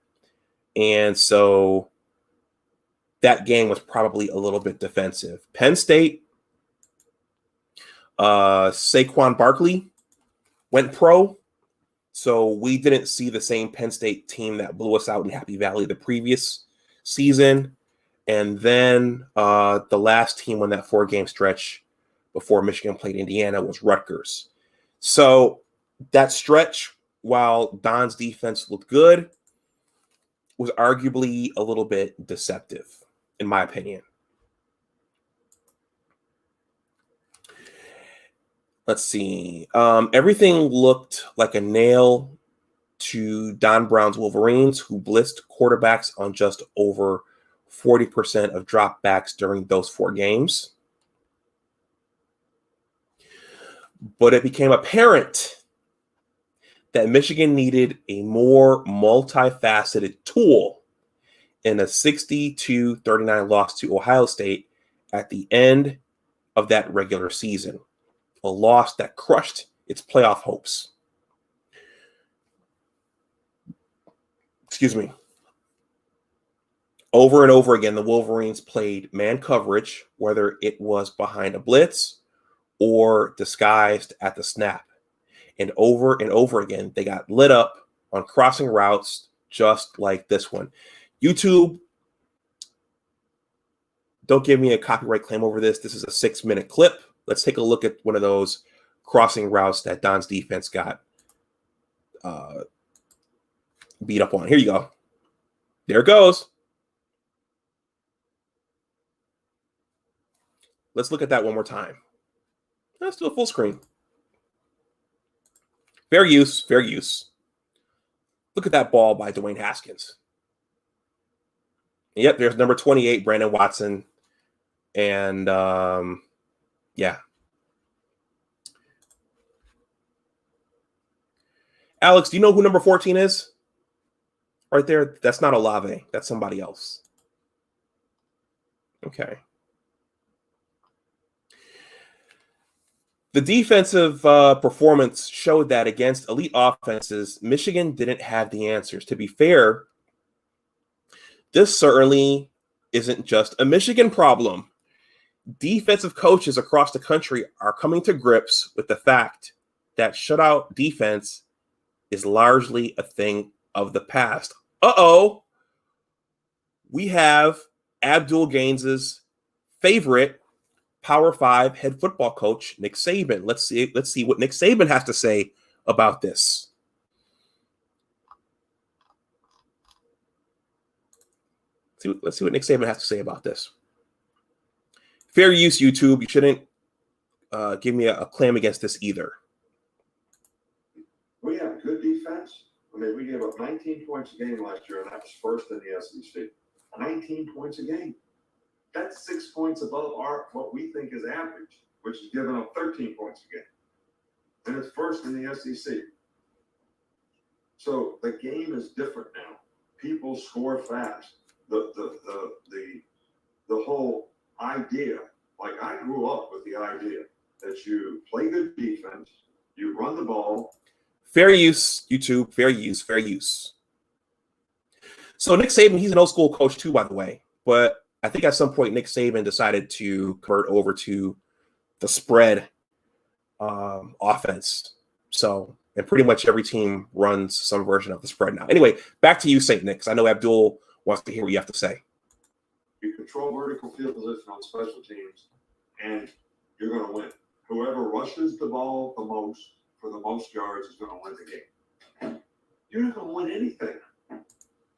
And so that game was probably a little bit defensive. Penn State, Saquon Barkley went pro. So we didn't see the same Penn State team that blew us out in Happy Valley the previous season. And then the last team on that 4-game stretch before Michigan played Indiana was Rutgers. So that stretch, while Don's defense looked good, was arguably a little bit deceptive, in my opinion. Let's see. Everything looked like a nail to Don Brown's Wolverines, who blitzed quarterbacks on just over 40% of dropbacks during those 4 games. But it became apparent that Michigan needed a more multifaceted tool in a 60-39 loss to Ohio State at the end of that regular season, a loss that crushed its playoff hopes. Excuse me. Over and over again, the Wolverines played man coverage, whether it was behind a blitz or disguised at the snap. And over again, they got lit up on crossing routes just like this one. YouTube, don't give me a copyright claim over this. This is a 6-minute clip. Let's take a look at one of those crossing routes that Don's defense got beat up on. Here you go. There it goes. Let's look at that one more time. Let's do a full screen. Fair use, fair use. Look at that ball by Dwayne Haskins. Yep, there's number 28, Brandon Watson. And, yeah. Alex, do you know who number 14 is? Right there, that's not Olave. That's somebody else. Okay. The defensive performance showed that against elite offenses, Michigan didn't have the answers. To be fair, this certainly isn't just a Michigan problem. Defensive coaches across the country are coming to grips with the fact that shutout defense is largely a thing of the past. We have Abdul Gaines's favorite Power 5 head football coach, Nick Saban. Let's see what Nick Saban has to say about this. Let's see what Nick Saban has to say about this. Fair use, YouTube. You shouldn't give me a claim against this either. I mean, we gave up 19 points a game last year, and that was first in the SEC. 19 points a game. That's 6 points above what we think is average, which is giving up 13 points a game. And it's first in the SEC. So the game is different now. People score fast. The whole idea, like I grew up with the idea that you play good defense, you run the ball. Fair use, YouTube. Fair use. Fair use. So Nick Saban, he's an old school coach too, by the way. But I think at some point Nick Saban decided to convert over to the spread offense. So, and pretty much every team runs some version of the spread now. Anyway, back to you, St. Nick, 'cause I know Abdul wants to hear what you have to say. You control vertical field position on special teams, and you're going to win. Whoever rushes the ball the most for the most yards is going to win the game. You're not going to win anything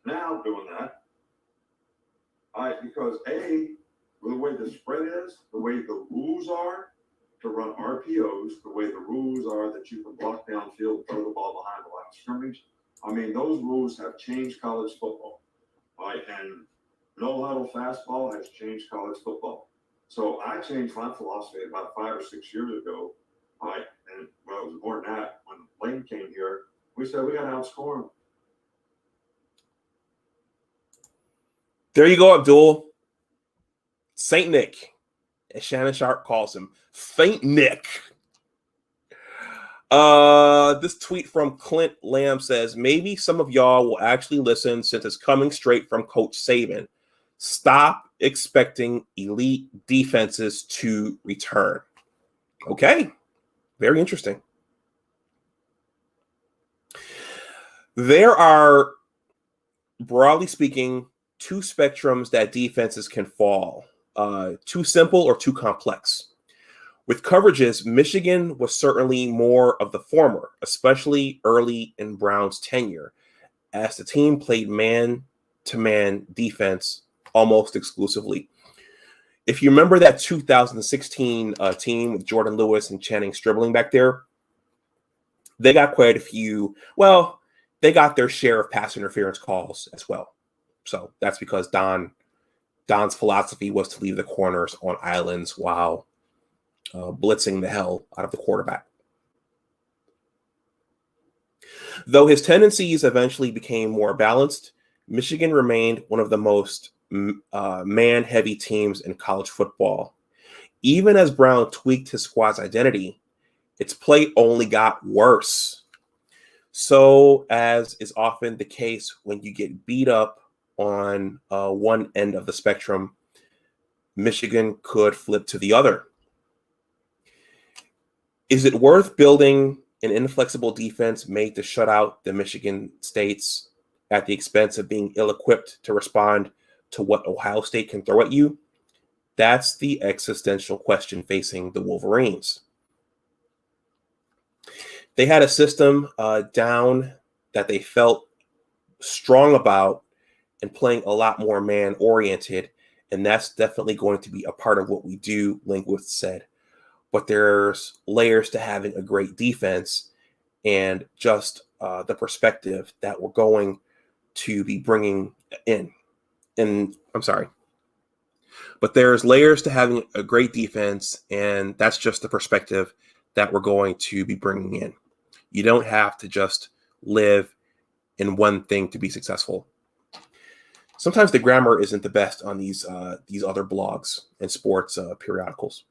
now doing that. Because the way the spread is, the way the rules are to run RPOs, the way the rules are that you can block downfield and throw the ball behind the line of scrimmage. I mean, those rules have changed college football. And no huddle fastball has changed college football. So I changed my philosophy about 5 or 6 years ago. And well, it was more than that. When Lane came here, we said we got to outscore him. There you go, Abdul. St. Nick, as Shannon Sharp calls him. St. Nick. This tweet from Clint Lamb says, maybe some of y'all will actually listen since it's coming straight from Coach Saban. Stop expecting elite defenses to return. Okay. Very interesting. There are, broadly speaking, two spectrums that defenses can fall. Too simple or too complex. With coverages, Michigan was certainly more of the former, especially early in Brown's tenure, as the team played man-to-man defense almost exclusively. If you remember that 2016 team with Jordan Lewis and Channing Stribling back there, they got quite a few. Well, they got their share of pass interference calls as well. So that's because Don's philosophy was to leave the corners on islands while blitzing the hell out of the quarterback. Though his tendencies eventually became more balanced, Michigan remained one of the most man-heavy teams in college football. Even as Brown tweaked his squad's identity, its play only got worse. So, as is often the case when you get beat up on one end of the spectrum, Michigan could flip to the other. Is it worth building an inflexible defense made to shut out the Michigan States at the expense of being ill-equipped to respond to what Ohio State can throw at you? That's the existential question facing the Wolverines. They had a system down that they felt strong about and playing a lot more man-oriented, and that's definitely going to be a part of what we do, Linguist said. But there's layers to having a great defense and just the perspective that we're going to be bringing in. And I'm sorry. But there's layers to having a great defense, and that's just the perspective that we're going to be bringing in. You don't have to just live in one thing to be successful. Sometimes the grammar isn't the best on these other blogs and sports periodicals.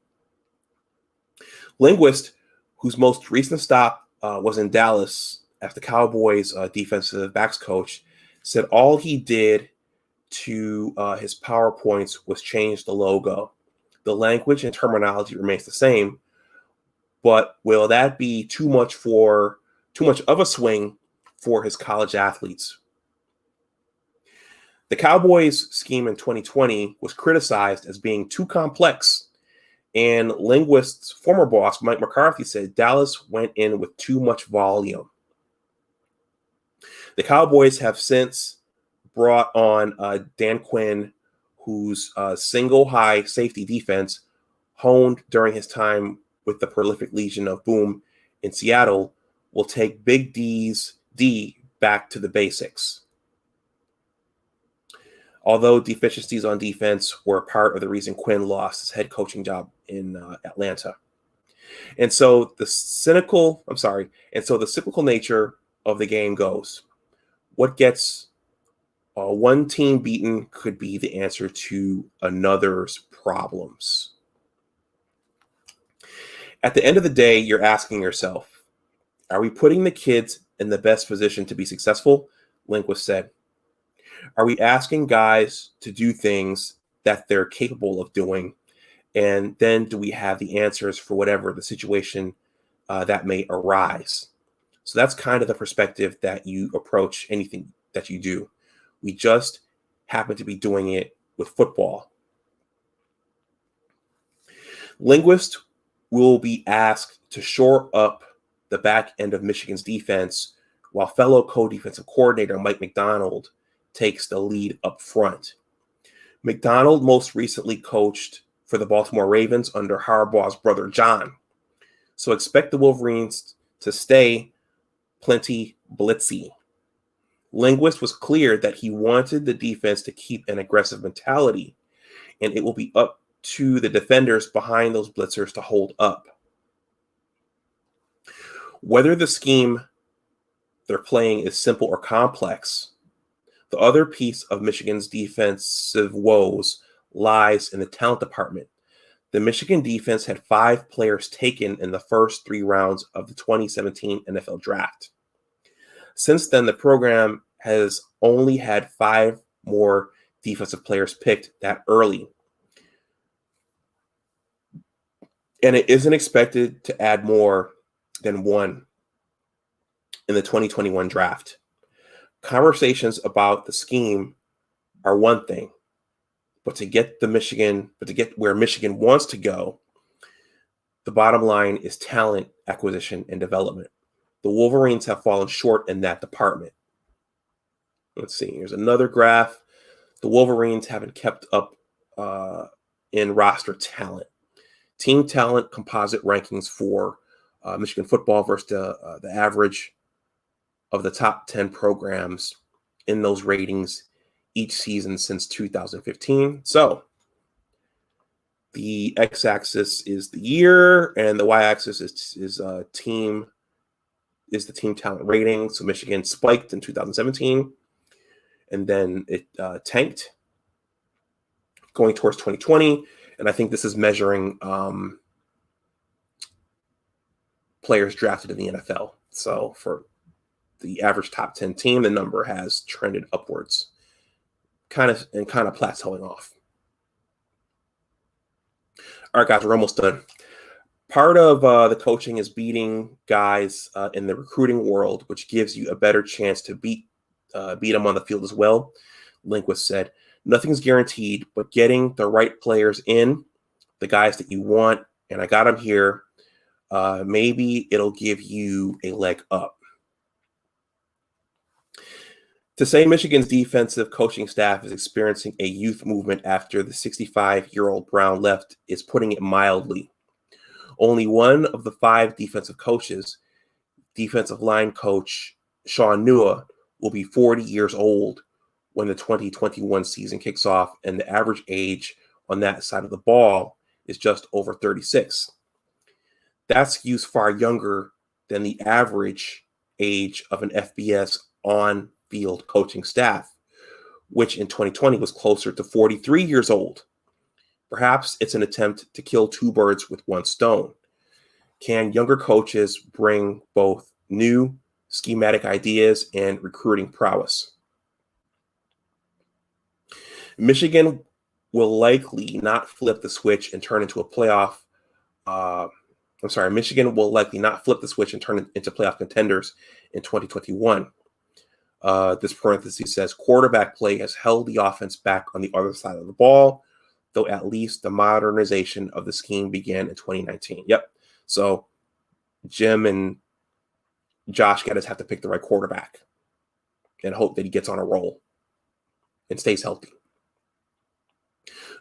Linguist, whose most recent stop was in Dallas as the Cowboys defensive backs coach, said all he did to his PowerPoints was change the logo. The language and terminology remains the same, but will that be too much of a swing for his college athletes? The Cowboys scheme in 2020 was criticized as being too complex, and Linguist's former boss, Mike McCarthy, said Dallas went in with too much volume. The Cowboys have since brought on Dan Quinn, whose single high safety defense, honed during his time with the prolific Legion of Boom in Seattle, will take Big D back to the basics. Although deficiencies on defense were part of the reason Quinn lost his head coaching job in Atlanta. And so the cyclical nature of the game goes. What gets one team beaten could be the answer to another's problems. At the end of the day, you're asking yourself, are we putting the kids in the best position to be successful? Lindquist said. Are we asking guys to do things that they're capable of doing? And then do we have the answers for whatever the situation that may arise? So that's kind of the perspective that you approach anything that you do. We just happen to be doing it with football. Lindquist will be asked to shore up the back end of Michigan's defense while fellow co-defensive coordinator Mike Macdonald takes the lead up front. Macdonald most recently coached for the Baltimore Ravens under Harbaugh's brother John. So expect the Wolverines to stay plenty blitzy. Lindquist was clear that he wanted the defense to keep an aggressive mentality, and it will be up to the defenders behind those blitzers to hold up. Whether the scheme they're playing is simple or complex, the other piece of Michigan's defensive woes lies in the talent department. The Michigan defense had 5 players taken in the first 3 rounds of the 2017 NFL Draft. Since then, the program has only had 5 more defensive players picked that early. And it isn't expected to add more than 1 in the 2021 draft. Conversations about the scheme are one thing, but to get where Michigan wants to go, the bottom line is talent acquisition and development. The Wolverines have fallen short in that department. Let's see. Here's another graph. The Wolverines haven't kept up in roster talent. Team talent composite rankings for Michigan football versus the average of the top 10 programs in those ratings each season since 2015. So the x-axis is the year, and the y-axis is the team talent rating. So Michigan spiked in 2017, and then it tanked going towards 2020. And I think this is measuring players drafted in the NFL. So for the average top 10 team, the number has trended upwards, kind of plateauing off. All right, guys, we're almost done. Part of the coaching is beating guys in the recruiting world, which gives you a better chance to beat them on the field as well. Lindquist said, nothing's guaranteed, but getting the right players in, the guys that you want, and I got them here, maybe it'll give you a leg up. To say Michigan's defensive coaching staff is experiencing a youth movement after the 65-year-old Brown left is putting it mildly. Only one of the 5 defensive coaches, defensive line coach Shaun Nua, will be 40 years old when the 2021 season kicks off, and the average age on that side of the ball is just over 36. That skews far younger than the average age of an FBS on-field coaching staff, which in 2020 was closer to 43 years old. Perhaps it's an attempt to kill 2 birds with 1 stone. Can younger coaches bring both new schematic ideas and recruiting prowess? Michigan will likely not flip the switch and turn into a playoff. Michigan will likely not flip the switch and turn into playoff contenders in 2021. This parenthesis says quarterback play has held the offense back on the other side of the ball, though at least the modernization of the scheme began in 2019. Yep. So Jim and Josh Gattis have to pick the right quarterback and hope that he gets on a roll and stays healthy.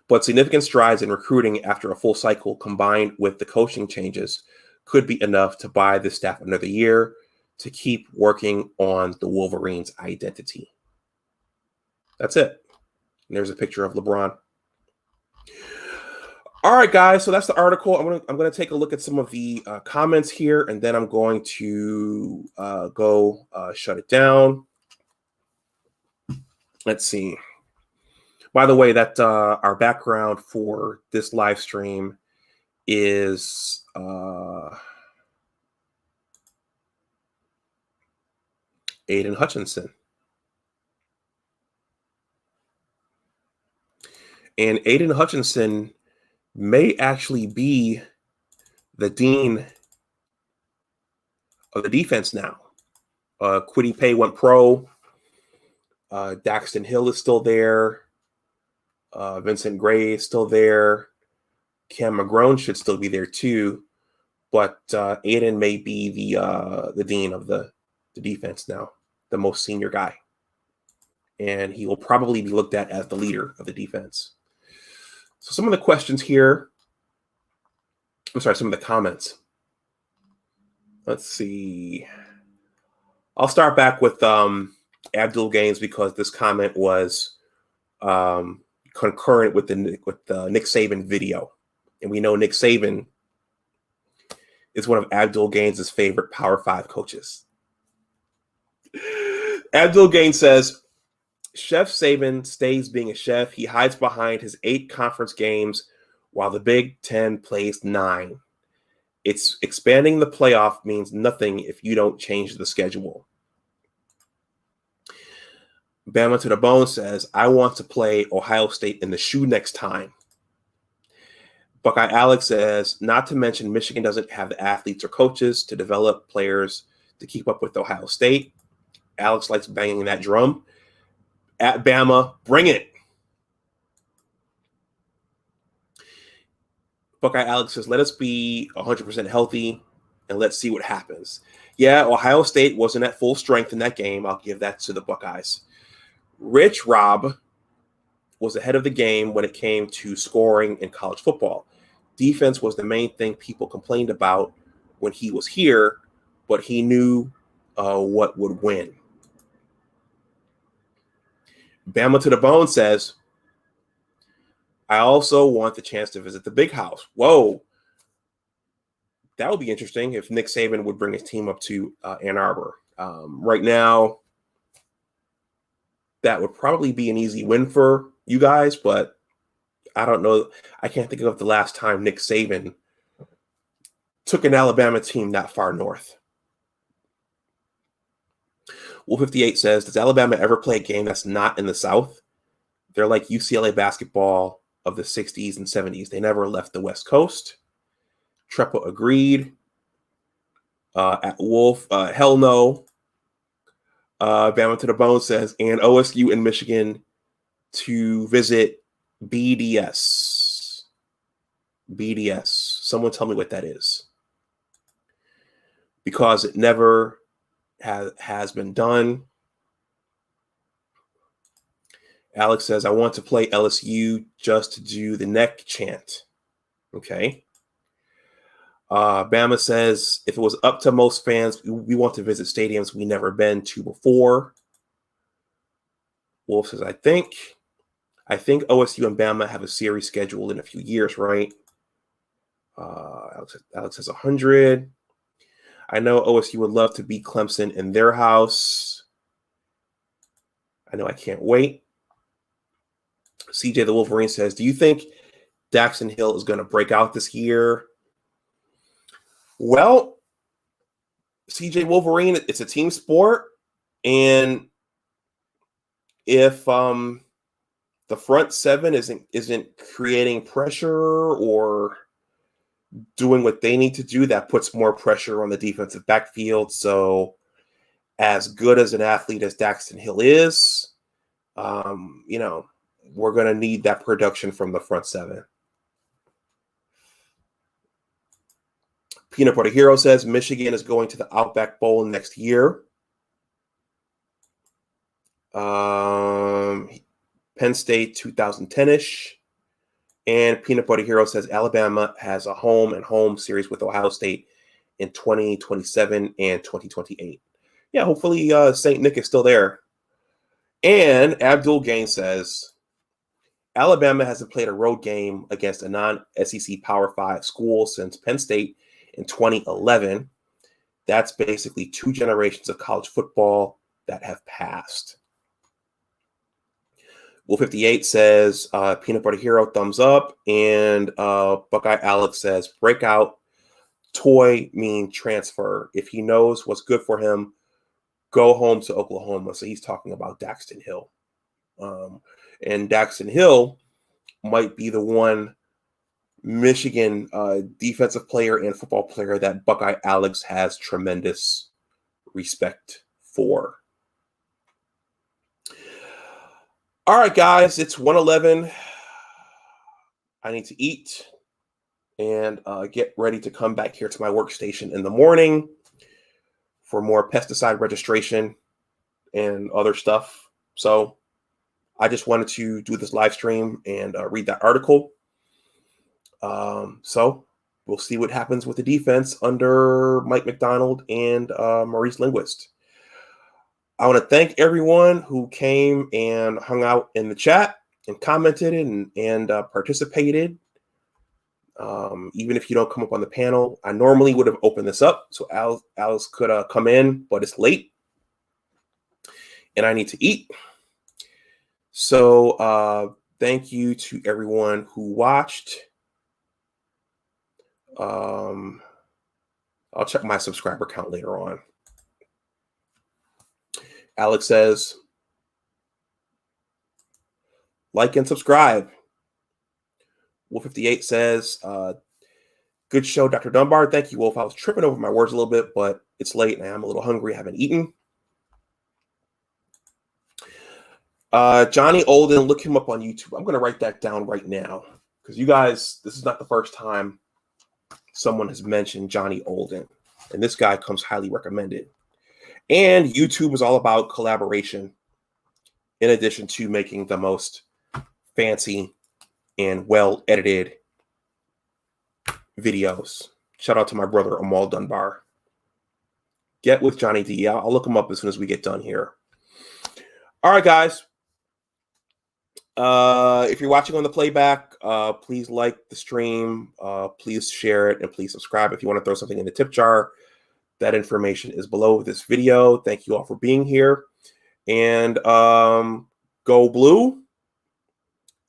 But significant strides in recruiting after a full cycle combined with the coaching changes could be enough to buy the staff another year to keep working on the Wolverines' identity. That's it. And there's a picture of LeBron. All right, guys. So that's the article. I'm gonna take a look at some of the comments here, and then I'm going to go shut it down. Let's see. By the way, that our background for this live stream is Aiden Hutchinson. And Aiden Hutchinson may actually be the dean of the defense now. Kwity Paye went pro. Daxton Hill is still there. Vincent Gray is still there. Cam McGrone should still be there too. But Aiden may be the dean of the defense now, the most senior guy. And he will probably be looked at as the leader of the defense. So some of the questions here, some of the comments. Let's see. I'll start back with Abdul Gaines because this comment was concurrent with the Nick Saban video. And we know Nick Saban is one of Abdul Gaines' favorite Power 5 coaches. Abdul Gaines says, Chef Saban stays being a chef. He hides behind his 8 conference games while the Big Ten plays 9. It's expanding the playoff means nothing if you don't change the schedule. Bama to the Bone says, I want to play Ohio State in the shoe next time. Buckeye Alex says, not to mention Michigan doesn't have the athletes or coaches to develop players to keep up with Ohio State. Alex likes banging that drum. At Bama, bring it. Buckeye Alex says, let us be 100% healthy and let's see what happens. Yeah, Ohio State wasn't at full strength in that game. I'll give that to the Buckeyes. Rich Rob was ahead of the game when it came to scoring in college football. Defense was the main thing people complained about when he was here, but he knew what would win. Bama to the Bone says, I also want the chance to visit the big house. Whoa. That would be interesting if Nick Saban would bring his team up to Ann Arbor. Right now, that would probably be an easy win for you guys, but I don't know. I can't think of the last time Nick Saban took an Alabama team that far north. Wolf 58 says, does Alabama ever play a game that's not in the South? They're like UCLA basketball of the 60s and 70s. They never left the West Coast. Trepa agreed. At Wolf, hell no. Bama to the Bone says, and OSU and Michigan to visit BDS. BDS. Someone tell me what that is. Because it never has been done. Alex says, I want to play LSU just to do the neck chant. Okay. Bama says, if it was up to most fans, we want to visit stadiums we never been to before. Wolf says, I think OSU and Bama have a series scheduled in a few years, right? Alex says 100. I know OSU would love to beat Clemson in their house. I know I can't wait. CJ the Wolverine says, do you think Daxton Hill is going to break out this year? Well, CJ Wolverine, it's a team sport. And if the front seven isn't creating pressure or doing what they need to do, that puts more pressure on the defensive backfield. So as good as an athlete as Daxton Hill is, we're going to need that production from the front seven. Peanut Butter Hero says Michigan is going to the Outback Bowl next year. Penn State 2010-ish. And Peanut Butter Hero says Alabama has a home series with Ohio State in 2027 and 2028. yeah, hopefully St. Nick is still there. And Abdul Gain says, Alabama hasn't played a road game against a non-SEC Power 5 school since Penn State in 2011. That's basically 2 generations of college football that have passed. Will 58 says, Peanut Butter Hero, thumbs up. And Buckeye Alex says, breakout, toy mean transfer. If he knows what's good for him, go home to Oklahoma. So he's talking about Daxton Hill. And Daxton Hill might be the one Michigan defensive player and football player that Buckeye Alex has tremendous respect for. All right, guys, it's 1:11. I need to eat and get ready to come back here to my workstation in the morning for more pesticide registration and other stuff. So I just wanted to do this live stream and read that article. So we'll see what happens with the defense under Mike Macdonald and Maurice Linguist. I want to thank everyone who came and hung out in the chat and commented and participated. Even if you don't come up on the panel, I normally would have opened this up so Alice could come in, but it's late and I need to eat. So thank you to everyone who watched. I'll check my subscriber count later on. Alex says, like and subscribe. Wolf 58 says, good show, Dr. Dunbar. Thank you, Wolf. I was tripping over my words a little bit, but it's late and I'm a little hungry. I haven't eaten. Johnny Olden, look him up on YouTube. I'm going to write that down right now because you guys, this is not the first time someone has mentioned Johnny Olden, and this guy comes highly recommended. And YouTube is all about collaboration in addition to making the most fancy and well-edited videos. Shout out to my brother, Amal Dunbar. Get with Johnny D. I'll look him up as soon as we get done here. All right, guys. If you're watching on the playback, please like the stream, please share it, and please subscribe. If you want to throw something in the tip jar, that information is below this video. Thank you all for being here. And go blue.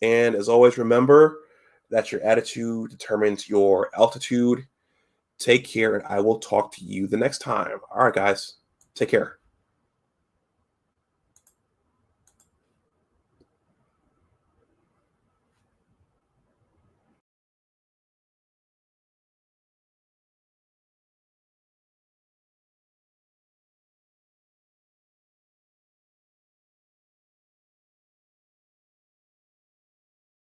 And as always, remember that your attitude determines your altitude. Take care, and I will talk to you the next time. All right, guys. Take care.